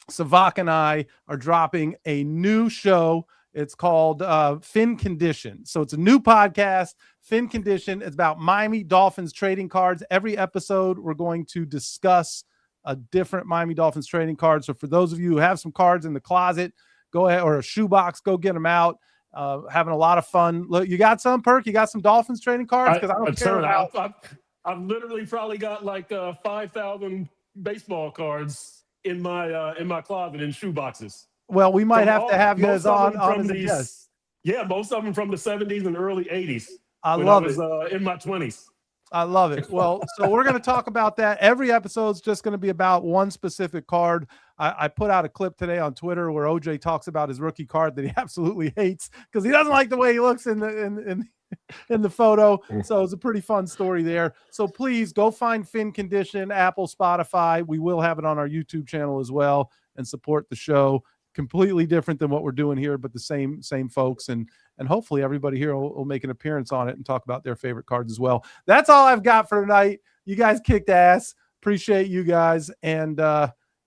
Sevach, and I are dropping a new show. It's called Fin Condition. So it's a new podcast, Fin Condition. It's about Miami Dolphins trading cards. Every episode, we're going to discuss a different Miami Dolphins trading card. So for those of you who have some cards in the closet, go ahead, or a shoebox, go get them out. Having a lot of fun. Look, you got some, Perk? You got some Dolphins trading cards? Because I don't care about. I've literally probably got like 5,000 baseball cards in my closet in shoeboxes. Well, we might have to have you guys on as a guest. Yeah, most of them from the 70s and early 80s. I love it. In my 20s. I love it. Well, so we're going to talk about that. Every episode's just going to be about one specific card. I put out a clip today on Twitter where OJ talks about his rookie card that he absolutely hates because he doesn't like the way he looks in the photo. So it's a pretty fun story there. So please go find Fin Condition, Apple, Spotify. We will have it on our YouTube channel as well, and support the show. Completely different than what we're doing here, but the same folks, and hopefully everybody here will make an appearance on it and talk about their favorite cards as well. That's all I've got for tonight. You guys kicked ass. Appreciate you guys. And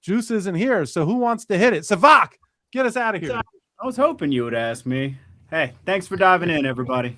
Juice isn't here, so who wants to hit it? Sevach, get us out of here. I was hoping you would ask me. Hey, thanks for diving in, everybody.